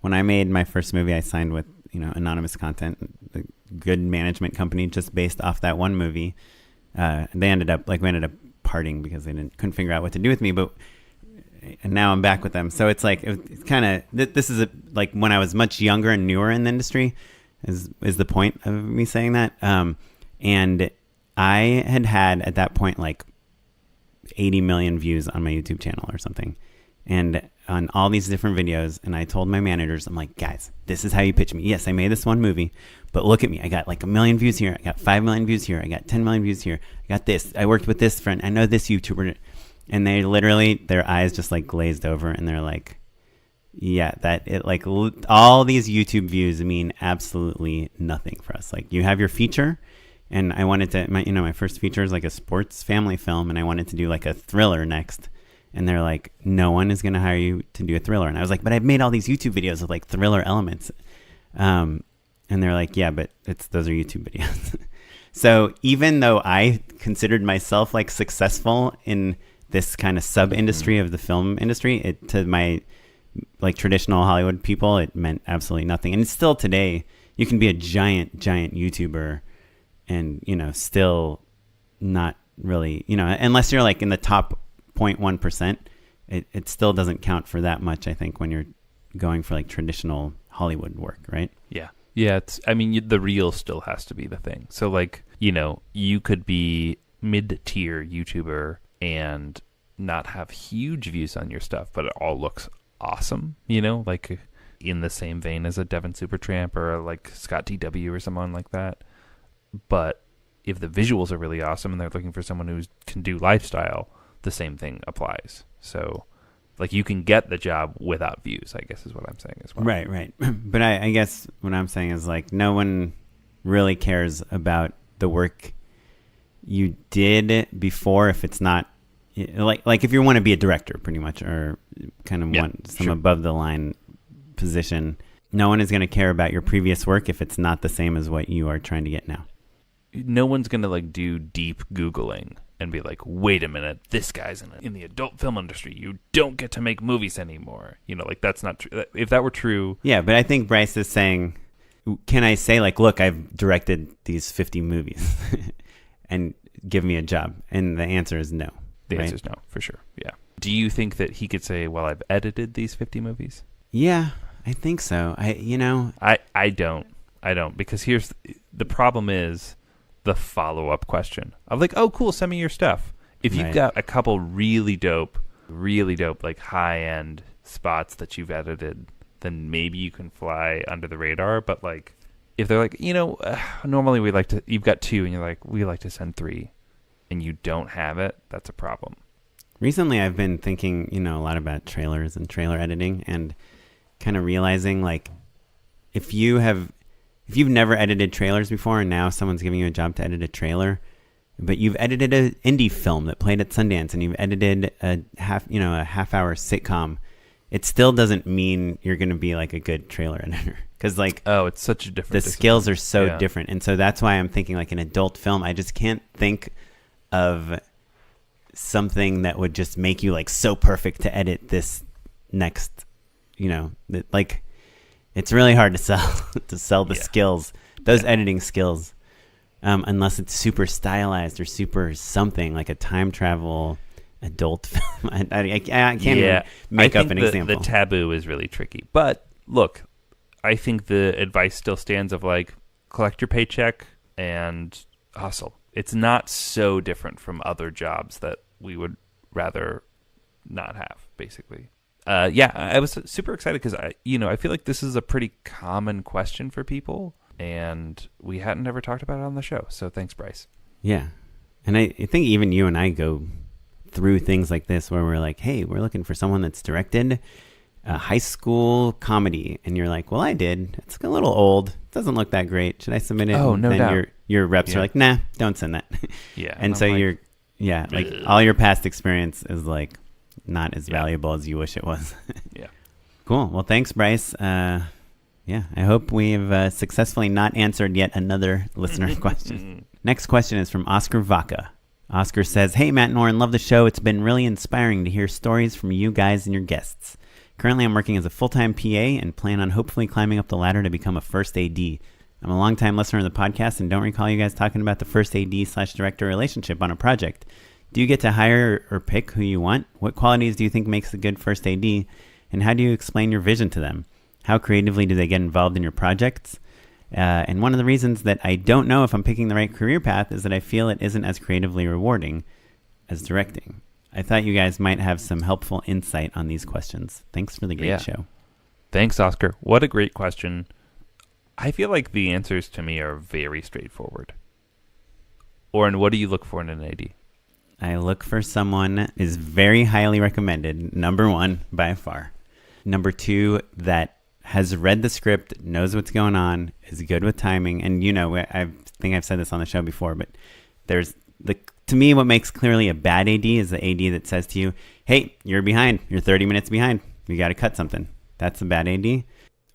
S1: when I made my first movie, I signed with Anonymous Content, the good management company, just based off that one movie. We ended up parting because they couldn't figure out what to do with me, and now I'm back with them. So it's like, it's kind of, this is like when I was much younger and newer in the industry is the point of me saying that. And I had at that point like 80 million views on my YouTube channel or something, and on all these different videos. And I told my managers, I'm like, guys, this is how you pitch me. Yes, I made this one movie, but look at me. I got like 1 million views here. I got 5 million views here. I got 10 million views here. I got this. I worked with this friend. I know this YouTuber. And they literally, their eyes just like glazed over, and they're like, yeah, all these YouTube views mean absolutely nothing for us. Like, you have your feature, and I wanted to, my first feature is like a sports family film, and I wanted to do like a thriller next. And they're like, no one is going to hire you to do a thriller. And I was like, but I've made all these YouTube videos with like thriller elements. And they're like, yeah, but those are YouTube videos. So even though I considered myself like successful in this kind of sub industry of the film industry, to my like traditional Hollywood people, it meant absolutely nothing. And still today, you can be a giant YouTuber and, still not really, unless you're like in the top 0.1%, it still doesn't count for that much, I think, when you're going for like traditional Hollywood work, right?
S3: Yeah. Yeah. The reel still has to be the thing. So like, you could be mid-tier YouTuber and not have huge views on your stuff, but it all looks awesome, like in the same vein as a Devin Supertramp or like Scott TW or someone like that. But if the visuals are really awesome and they're looking for someone who can do lifestyle, the same thing applies. So like you can get the job without views, I guess is what I'm saying as well.
S1: Right. But I guess what I'm saying is like no one really cares about the work you did before if it's not like if you want to be a director pretty much, or kind of want some above the line position, no one is going to care about your previous work if it's not the same as what you are trying to get now.
S3: No one's going to like do deep Googling and be like, wait a minute, this guy's in the adult film industry. You don't get to make movies anymore. Like that's not true. If that were true.
S1: Yeah, but I think Bryce is saying, can I say like, look, I've directed these 50 movies and give me a job? And the answer is no.
S3: The answer is no, for sure. Yeah. Do you think that he could say, well, I've edited these 50 movies?
S1: Yeah, I think so.
S3: I don't, because here's the problem is the follow-up question of like, oh, cool, send me your stuff. If you've got a couple really dope, like high-end spots that you've edited, then maybe you can fly under the radar. But like, if they're like, normally you've got 2 and you're like, we like to send 3, and you don't have it, that's a problem.
S1: Recently, I've been thinking, a lot about trailers and trailer editing, and kind of realizing like, if you've never edited trailers before, and now someone's giving you a job to edit a trailer, but you've edited an indie film that played at Sundance, and you've edited a half-hour sitcom, it still doesn't mean you're going to be like a good trailer editor, because like,
S3: it's such a different.
S1: The skills are so different, and so that's why I'm thinking like an adult film. I just can't think of something that would just make you like so perfect to edit this next, like it's really hard to sell the skills, those editing skills, unless it's super stylized or super something like a time travel adult film. I can't even make up an example.
S3: The taboo is really tricky, but look, I think the advice still stands of like, collect your paycheck and hustle. It's not so different from other jobs that we would rather not have, basically. I was super excited because I feel like this is a pretty common question for people, and we hadn't ever talked about it on the show. So thanks, Bryce.
S1: Yeah, and I think even you and I go through things like this where we're like, hey, we're looking for someone that's directed a high school comedy, and you're like, well, I did. It's a little old. It doesn't look that great. Should I submit it?
S3: Oh, no doubt.
S1: Your reps are like, nah, don't send that.
S3: Yeah,
S1: and so like all your past experience is like not as valuable as you wish it was.
S3: Yeah.
S1: Cool. Well, thanks, Bryce. I hope we've successfully not answered yet another listener question. Next question is from Oscar Vaca. Oscar says, hey, Matt and Oren, love the show. It's been really inspiring to hear stories from you guys and your guests. Currently, I'm working as a full-time PA and plan on hopefully climbing up the ladder to become a first AD. I'm a long-time listener of the podcast and don't recall you guys talking about the first AD/director relationship on a project. Do you get to hire or pick who you want? What qualities do you think makes a good first AD? And how do you explain your vision to them? How creatively do they get involved in your projects? And one of the reasons that I don't know if I'm picking the right career path is that I feel it isn't as creatively rewarding as directing. I thought you guys might have some helpful insight on these questions. Thanks for the great show.
S3: Thanks, Oscar. What a great question. I feel like the answers to me are very straightforward. Oren, what do you look for in an AD?
S1: I look for someone is very highly recommended, number 1 by far. Number 2, that has read the script, knows what's going on, is good with timing. And I think I've said this on the show before, but to me, what makes clearly a bad AD is the AD that says to you, hey, you're behind. You're 30 minutes behind. You got to cut something. That's a bad AD.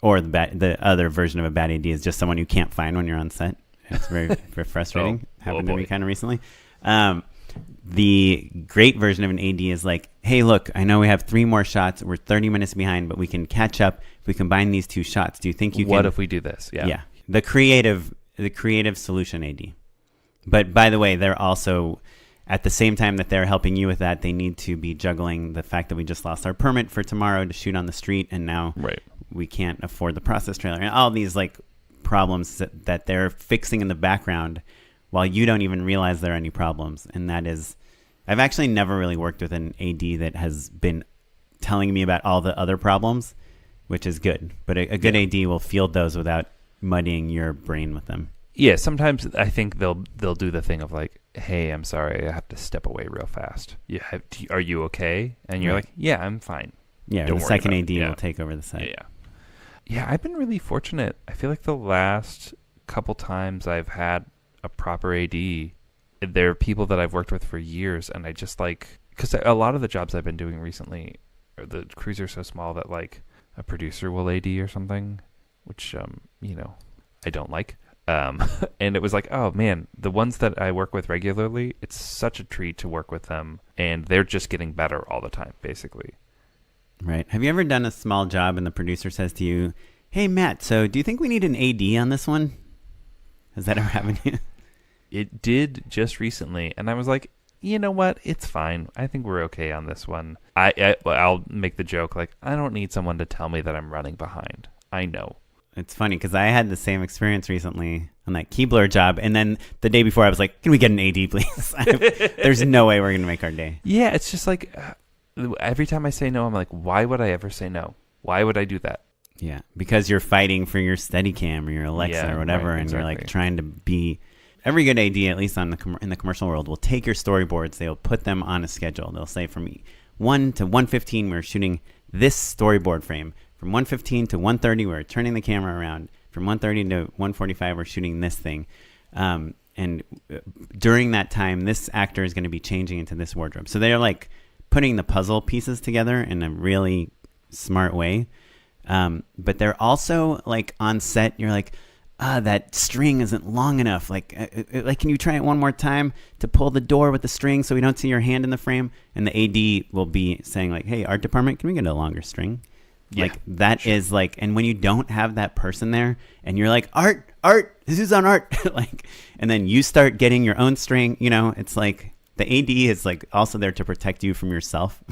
S1: Or the other version of a bad AD is just someone you can't find when you're on set. It's very, very frustrating. Happened to me kind of recently. The great version of an AD is like, hey, look, I know we have 3 more shots. We're 30 minutes behind, but we can catch up if we combine these 2 shots. Do you think you can?
S3: What if we do this? Yeah.
S1: Yeah. The creative solution AD. But by the way, they're also, at the same time that they're helping you with that, they need to be juggling the fact that we just lost our permit for tomorrow to shoot on the street, and now we can't afford the process trailer. And all these like problems that they're fixing in the background while you don't even realize there are any problems. And that is, I've actually never really worked with an AD that has been telling me about all the other problems, which is good. But a good AD will field those without muddying your brain with them.
S3: Yeah, sometimes I think they'll do the thing of like, hey, I'm sorry, I have to step away real fast. Are you okay? And you're like, yeah, I'm fine.
S1: Yeah, the second AD will take over the site.
S3: Yeah, I've been really fortunate. I feel like the last couple times I've had a proper AD, there are people that I've worked with for years, and I just like, because a lot of the jobs I've been doing recently, the crews are so small that like a producer will AD or something, which I don't like. And it was like, oh man, the ones that I work with regularly, it's such a treat to work with them, and they're just getting better all the time, basically.
S1: Right. Have you ever done a small job and the producer says to you, hey Matt, so do you think we need an AD on this one? Has that ever happened to you?
S3: It did just recently, and I was like, you know what? It's fine. I think we're okay on this one. I'll make the joke like, I don't need someone to tell me that I'm running behind. I know.
S1: It's funny because I had the same experience recently on that Keebler job, and then the day before I was like, can we get an AD, please? There's no way we're going to make our day.
S3: Yeah, it's just like, every time I say no, I'm like, why would I ever say no? Why would I do that?
S1: Yeah, because you're fighting for your Steadicam or your Alexa
S3: Yeah,
S1: or whatever,
S3: right,
S1: and you're like
S3: exactly.
S1: trying to be. Every good AD, at least on in the commercial world, will take your storyboards. They'll put them on a schedule. They'll say from 1 to 1:15, we're shooting this storyboard frame. From 1:15 to 1:30, we're turning the camera around. From 1:30 to 1:45, we're shooting this thing. And during that time, this actor is going to be changing into this wardrobe. So they're like putting the puzzle pieces together in a really smart way. But they're also like on set, you're like, that string isn't long enough. Like, can you try it one more time to pull the door with the string so we don't see your hand in the frame? And the AD will be saying like, hey, art department, can we get a longer string?
S3: Yeah,
S1: like that is like, and when you don't have that person there and you're like, art, this is on art. Like, and then you start getting your own string, it's like the AD is like also there to protect you from yourself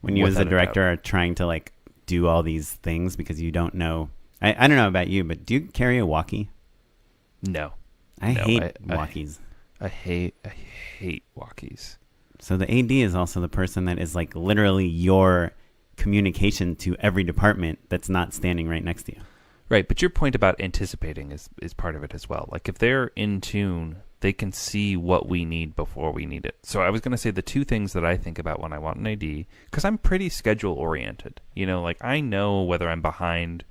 S1: when you as a
S3: Without a
S1: director are trying to like do all these things because you don't know. I don't know about you, but do you carry a walkie?
S3: No.
S1: I
S3: No,
S1: hate walkies.
S3: I hate walkies.
S1: So the AD is also the person that is like literally your communication to every department that's not standing right next to you.
S3: Right, but your point about anticipating is part of it as well. Like if they're in tune, they can see what we need before we need it. So I was going to say the two things that I think about when I want an AD, because I'm pretty schedule oriented. Like I know whether I'm behind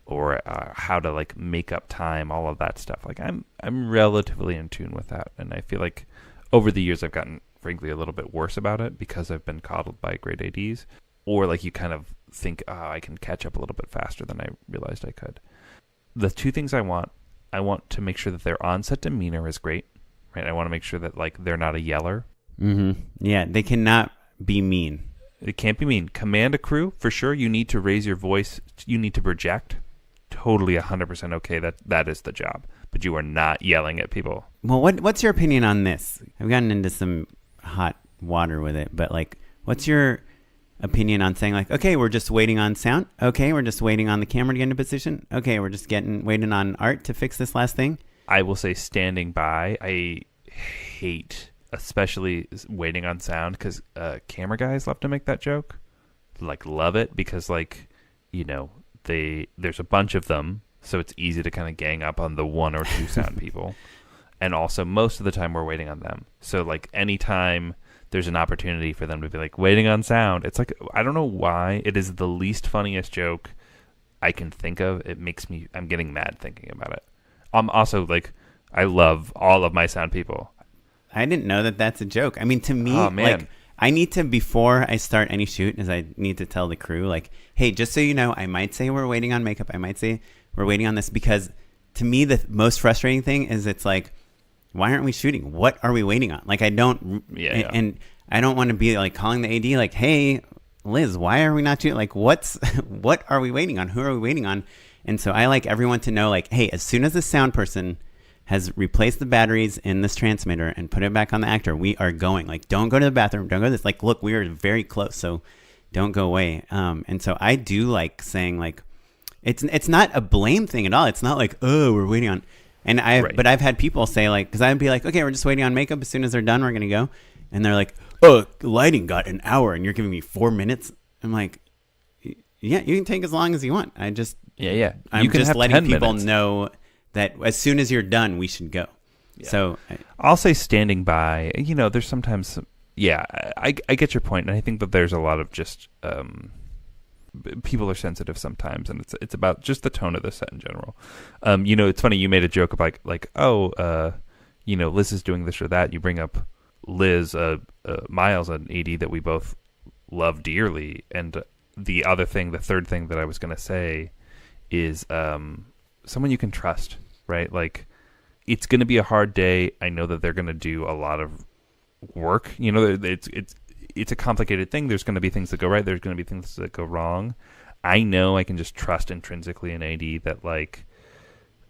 S3: or how to like make up time, all of that stuff. Like I'm relatively in tune with that, and I feel like over the years I've gotten frankly a little bit worse about it because I've been coddled by great ADs. Or like you kind of think, I can catch up a little bit faster than I realized I could. The two things I want to make sure that their on-set demeanor is great, right? I want to make sure that like they're not a yeller.
S1: Mm-hmm. Yeah, they cannot be mean.
S3: It can't be mean. Command a crew, for sure. You need to raise your voice. You need to project. Totally 100% okay. That is the job. But you are not yelling at people.
S1: Well, what's your opinion on this? I've gotten into some hot water with it, but like, what's your opinion on saying like, okay, we're just waiting on sound. Okay, we're just waiting on the camera to get into position. Okay, we're just waiting on art to fix this last thing.
S3: I will say standing by. I hate, especially waiting on sound, because camera guys love to make that joke. Like, love it because like, there's a bunch of them, so it's easy to kind of gang up on the one or two sound people. And also most of the time we're waiting on them. So like anytime there's an opportunity for them to be like waiting on sound, it's like, I don't know why it is the least funniest joke I can think of. I'm getting mad thinking about it. Also like, I love all of my sound people.
S1: I didn't know that that's a joke. I mean, to me,
S3: Oh, man.
S1: like I need to, before I start any shoot, is I need to tell the crew like, hey, just so you know, I might say we're waiting on makeup. I might say we're waiting on this, because to me, the most frustrating thing is it's like, why aren't we shooting? What are we waiting on? Like, I don't, and I don't want to be like calling the AD like, hey, Liz, why are we not shooting? Like, what are we waiting on? Who are we waiting on? And so I like everyone to know like, hey, as soon as the sound person has replaced the batteries in this transmitter and put it back on the actor, we are going. Like, don't go to the bathroom. Don't go to this. Like, look, we are very close, so don't go away. And so I do like saying like, it's not a blame thing at all. It's not like, oh, we're waiting on. And but I've had people say like, because I'd be like, okay, we're just waiting on makeup. As soon as they're done, we're gonna go. And they're like, oh, lighting got an hour, and you're giving me 4 minutes. I'm like, yeah, you can take as long as you want. I'm just letting people know that as soon as you're done, we should go. Yeah. So
S3: I'll say standing by. There's sometimes, I get your point, and I think that there's a lot of just people are sensitive sometimes, and it's about just the tone of the set in general. It's funny, you made a joke about like Liz is doing this or that. You bring up Liz, Miles, an AD that we both love dearly, and the third thing that I was going to say is someone you can trust, right? Like, it's going to be a hard day. I know that they're going to do a lot of work. It's a complicated thing. There's going to be things that go right. There's going to be things that go wrong. I know I can just trust intrinsically in AD that like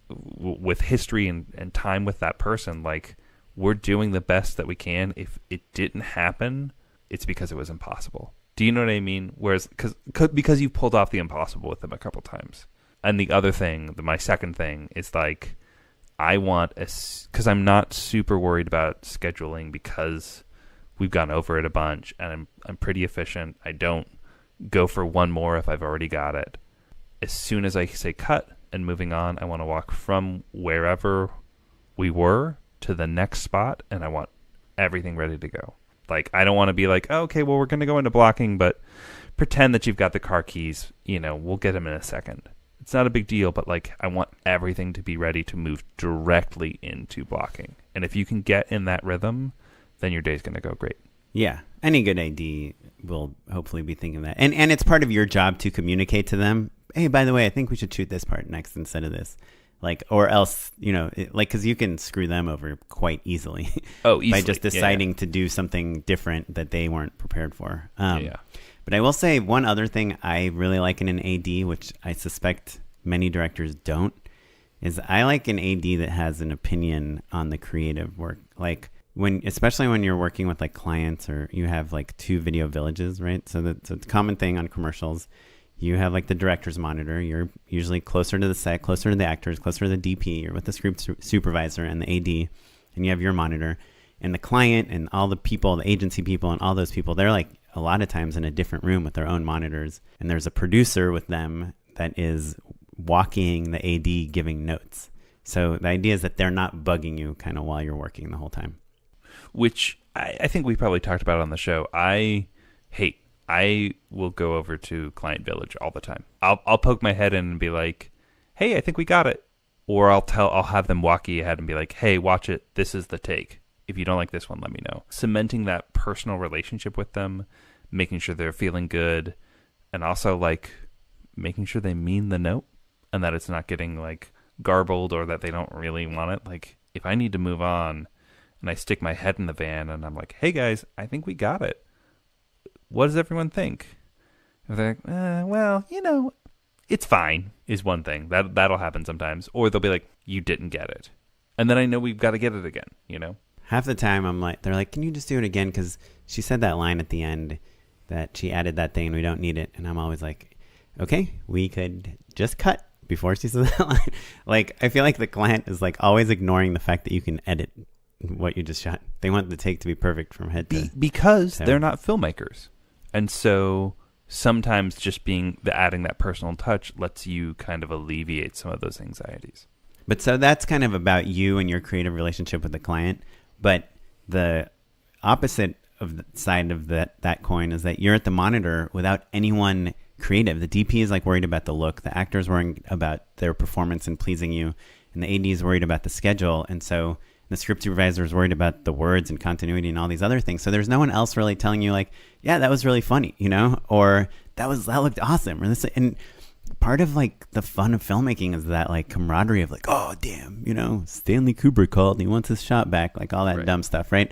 S3: with history and time with that person, like we're doing the best that we can. If it didn't happen, it's because it was impossible. Do you know what I mean? Whereas because you pulled off the impossible with them a couple times. And the other thing, my second thing is like, I want because I'm not super worried about scheduling because we've gone over it a bunch, and I'm pretty efficient. I don't go for one more if I've already got it. As soon as I say cut and moving on, I want to walk from wherever we were to the next spot, and I want everything ready to go. Like, I don't want to be like, oh, okay, well, we're going to go into blocking, but pretend that you've got the car keys. We'll get them in a second. It's not a big deal, but like, I want everything to be ready to move directly into blocking. And if you can get in that rhythm, then your day's going to go great.
S1: Yeah. Any good AD will hopefully be thinking that. And it's part of your job to communicate to them, hey, by the way, I think we should shoot this part next instead of this. Like, or else, because you can screw them over quite easily.
S3: Oh, easily.
S1: By just deciding to do something different that they weren't prepared for.
S3: Yeah.
S1: But I will say one other thing I really like in an AD, which I suspect many directors don't, is I like an AD that has an opinion on the creative work. Like, especially when you're working with like clients or you have like 2 video villages, right? So it's a common thing on commercials. You have like the director's monitor. You're usually closer to the set, closer to the actors, closer to the DP. You're with the script supervisor and the AD, and you have your monitor. And the client and all the people, the agency people and all those people, they're like a lot of times in a different room with their own monitors. And there's a producer with them that is walking the AD giving notes. So the idea is that they're not bugging you kind of while you're working the whole time.
S3: Which I think we probably talked about on the show. I hate. I will go over to Client Village all the time. I'll poke my head in and be like, "Hey, I think we got it," or I'll have them walk ahead and be like, "Hey, watch it. This is the take. If you don't like this one, let me know." Cementing that personal relationship with them, making sure they're feeling good, and also like making sure they mean the note and that it's not getting like garbled or that they don't really want it. Like, if I need to move on and I stick my head in the van and I'm like, "Hey guys, I think we got it. What does everyone think?" And they're like, well, it's fine, is one thing. That'll happen sometimes. Or they'll be like, "You didn't get it." And then I know we've got to get it again,
S1: Half the time they're like, "Can you just do it again? Because she said that line at the end that she added that thing and we don't need it." And I'm always like, okay, we could just cut before she says that line. Like, I feel like the client is like always ignoring the fact that you can edit what you just shot. They want the take to be perfect from head to
S3: because they're not filmmakers. And so sometimes just adding that personal touch lets you kind of alleviate some of those anxieties.
S1: But so that's kind of about you and your creative relationship with the client. But the opposite of the side of that coin is that you're at the monitor without anyone creative. The DP is like worried about the look. The actor's worried about their performance and pleasing you. And the AD is worried about the schedule. And so the script supervisor is worried about the words and continuity and all these other things. So there's no one else really telling you like, yeah, that was really funny, or that looked awesome. Or this, and part of like the fun of filmmaking is that like camaraderie of like, oh damn, Stanley Kubrick called and he wants his shot back, like all that dumb stuff, right?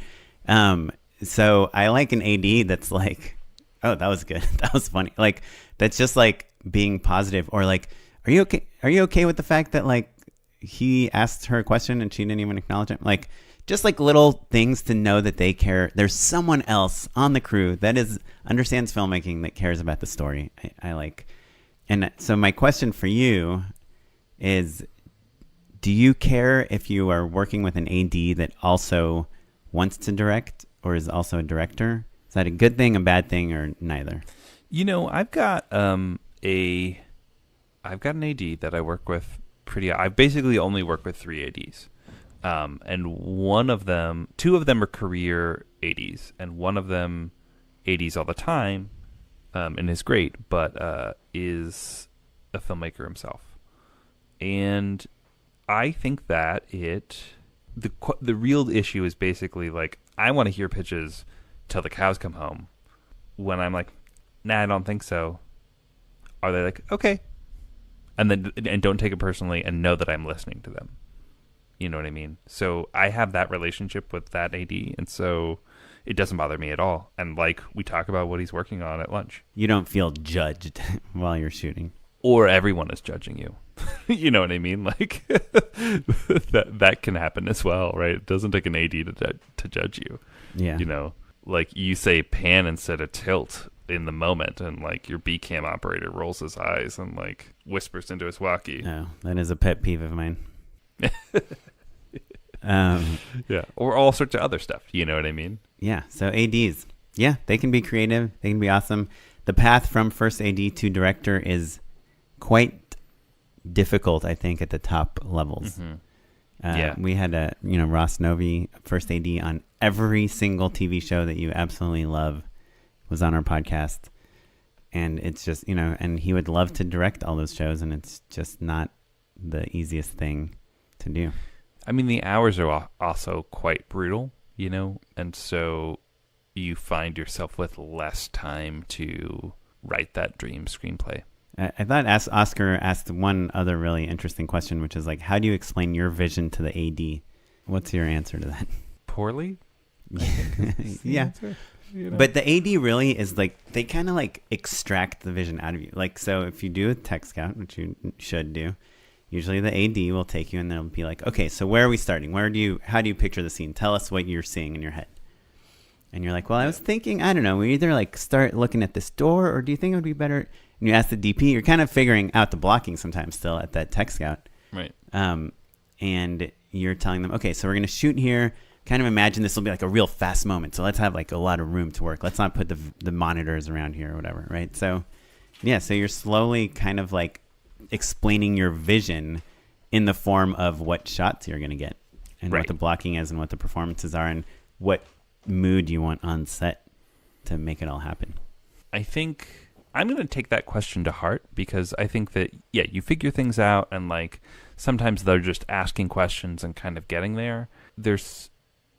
S1: So I like an AD that's like, oh, that was good, that was funny. Like that's just like being positive, or like, are you okay? Are you okay with the fact that like he asked her a question and she didn't even acknowledge him? Like, just like little things to know that they care. There's someone else on the crew that understands filmmaking, that cares about the story. I like. And so my question for you is, do you care if you are working with an AD that also wants to direct or is also a director? Is that a good thing, a bad thing, or neither?
S3: I've got an AD that I work with I basically only work with 3 ADs. And two of them are career ADs, and one of them ADs all the time, and is great, but is a filmmaker himself. And I think that the real issue is basically like, I want to hear pitches till the cows come home. When I'm like, nah, I don't think so. Are they like, okay? And don't take it personally and know that I'm listening to them. You know what I mean? So I have that relationship with that AD, and so it doesn't bother me at all. And like, we talk about what he's working on at lunch.
S1: You don't feel judged while you're shooting.
S3: Or everyone is judging you. You know what I mean? Like that can happen as well, right? It doesn't take an AD to judge you.
S1: Yeah.
S3: Like you say pan instead of tilt in the moment, and like your B cam operator rolls his eyes and like whispers into his walkie.
S1: Oh, that is a pet peeve of mine.
S3: Yeah, or all sorts of other stuff. You know what I mean?
S1: Yeah. So ADs, yeah, they can be creative. They can be awesome. The path from first AD to director is quite difficult, I think, at the top levels.
S3: Yeah.
S1: We had Ross Novi, first AD on every single TV show that you absolutely love, was on our podcast. And it's just, and he would love to direct all those shows, and it's just not the easiest thing to do.
S3: I mean, the hours are also quite brutal, and so you find yourself with less time to write that dream screenplay.
S1: I thought Oscar asked one other really interesting question, which is like, how do you explain your vision to the AD? What's your answer to that?
S3: Poorly?
S1: Yeah. But the AD really is like, they kind of like extract the vision out of you. Like, so if you do a tech scout, which you should do, usually the AD will take you and they'll be like, okay, so where are we starting? How do you picture the scene? Tell us what you're seeing in your head. And you're like, well, I was thinking, I don't know, we either like start looking at this door, or do you think it would be better? And you ask the DP, you're kind of figuring out the blocking sometimes still at that tech scout.
S3: Right.
S1: And you're telling them, okay, so we're going to shoot here. Kind of imagine this will be like a real fast moment. So let's have like a lot of room to work. Let's not put the monitors around here or whatever. Right. So yeah, so you're slowly kind of like explaining your vision in the form of what shots you're going to get, and what the blocking is, and what the performances are, and what mood you want on set to make it all happen.
S3: I think I'm going to take that question to heart, because I think that, you figure things out, and like sometimes they're just asking questions and kind of getting there. There's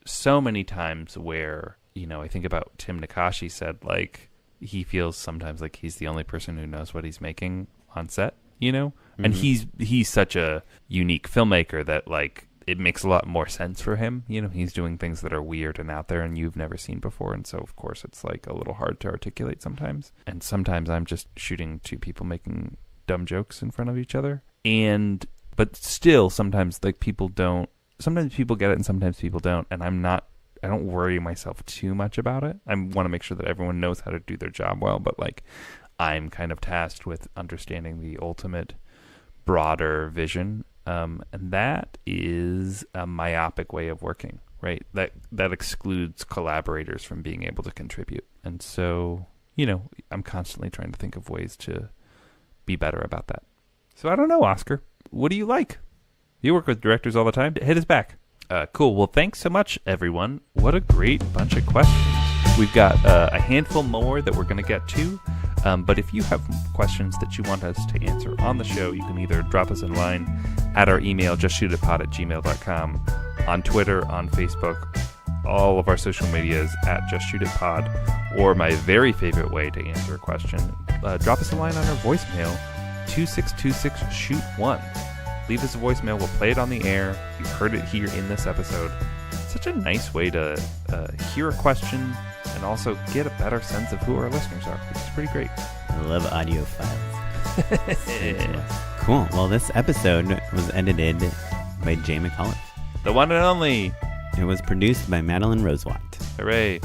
S3: so many times where, I think about Tim Nakashi said, like, he feels sometimes like he's the only person who knows what he's making on set, and he's such a unique filmmaker that like it makes a lot more sense for him. He's doing things that are weird and out there and you've never seen before. And so, of course, it's like a little hard to articulate sometimes. And sometimes I'm just shooting two people making dumb jokes in front of each other. But still, sometimes like sometimes people get it and sometimes people don't. And I don't worry myself too much about it. I want to make sure that everyone knows how to do their job well. But like, I'm kind of tasked with understanding the ultimate broader vision. And that is a myopic way of working, right? That excludes collaborators from being able to contribute. And so, I'm constantly trying to think of ways to be better about that. So I don't know, Oscar. What do you like? You work with directors all the time. Hit us back. Cool. Well, thanks so much, everyone. What a great bunch of questions. We've got a handful more that we're going to get to. But if you have questions that you want us to answer on the show, you can either drop us a line at our email, justshootitpod@gmail.com, on Twitter, on Facebook, all of our social medias at justshootitpod, or my very favorite way to answer a question, drop us a line on our voicemail, 2626-SHOOT1. Leave us a voicemail. We'll play it on the air. You heard it here in this episode. It's such a nice way to hear a question and also get a better sense of who our listeners are, which is pretty great.
S1: I love audio files. Cool. Well, this episode was edited by Jay McAuliffe.
S3: The one and only.
S1: It was produced by Madeline Rosewatt.
S3: Hooray.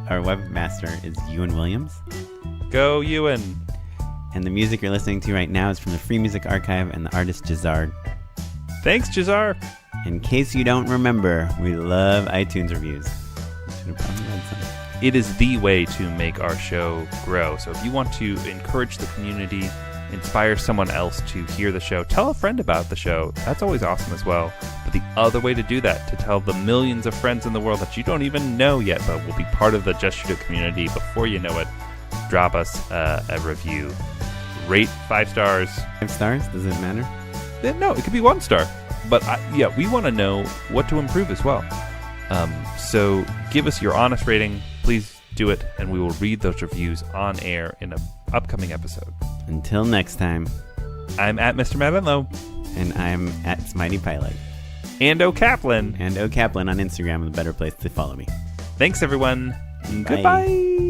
S1: Our webmaster is Ewan Williams.
S3: Go, Ewan.
S1: And the music you're listening to right now is from the Free Music Archive and the artist Jazar.
S3: Thanks, Jazar.
S1: In case you don't remember, we love iTunes reviews. Should have probably read some.
S3: It is the way to make our show grow. So if you want to encourage the community, inspire someone else to hear the show, tell a friend about the show. That's always awesome as well. But the other way to do that, to tell the millions of friends in the world that you don't even know yet, but will be part of the Just Shoot It community before you know it, drop us a review. Rate 5 stars.
S1: 5 stars? Does it matter?
S3: No, it could be 1 star. But we want to know what to improve as well. So give us your honest rating. Please do it, and we will read those reviews on air in an upcoming episode.
S1: Until next time.
S3: I'm at Mr. Matt Enlow.
S1: And I'm at Smitey Pilot.
S3: And O Kaplan.
S1: And O Kaplan on Instagram is a better place to follow me.
S3: Thanks, everyone.
S1: Bye.
S3: Goodbye.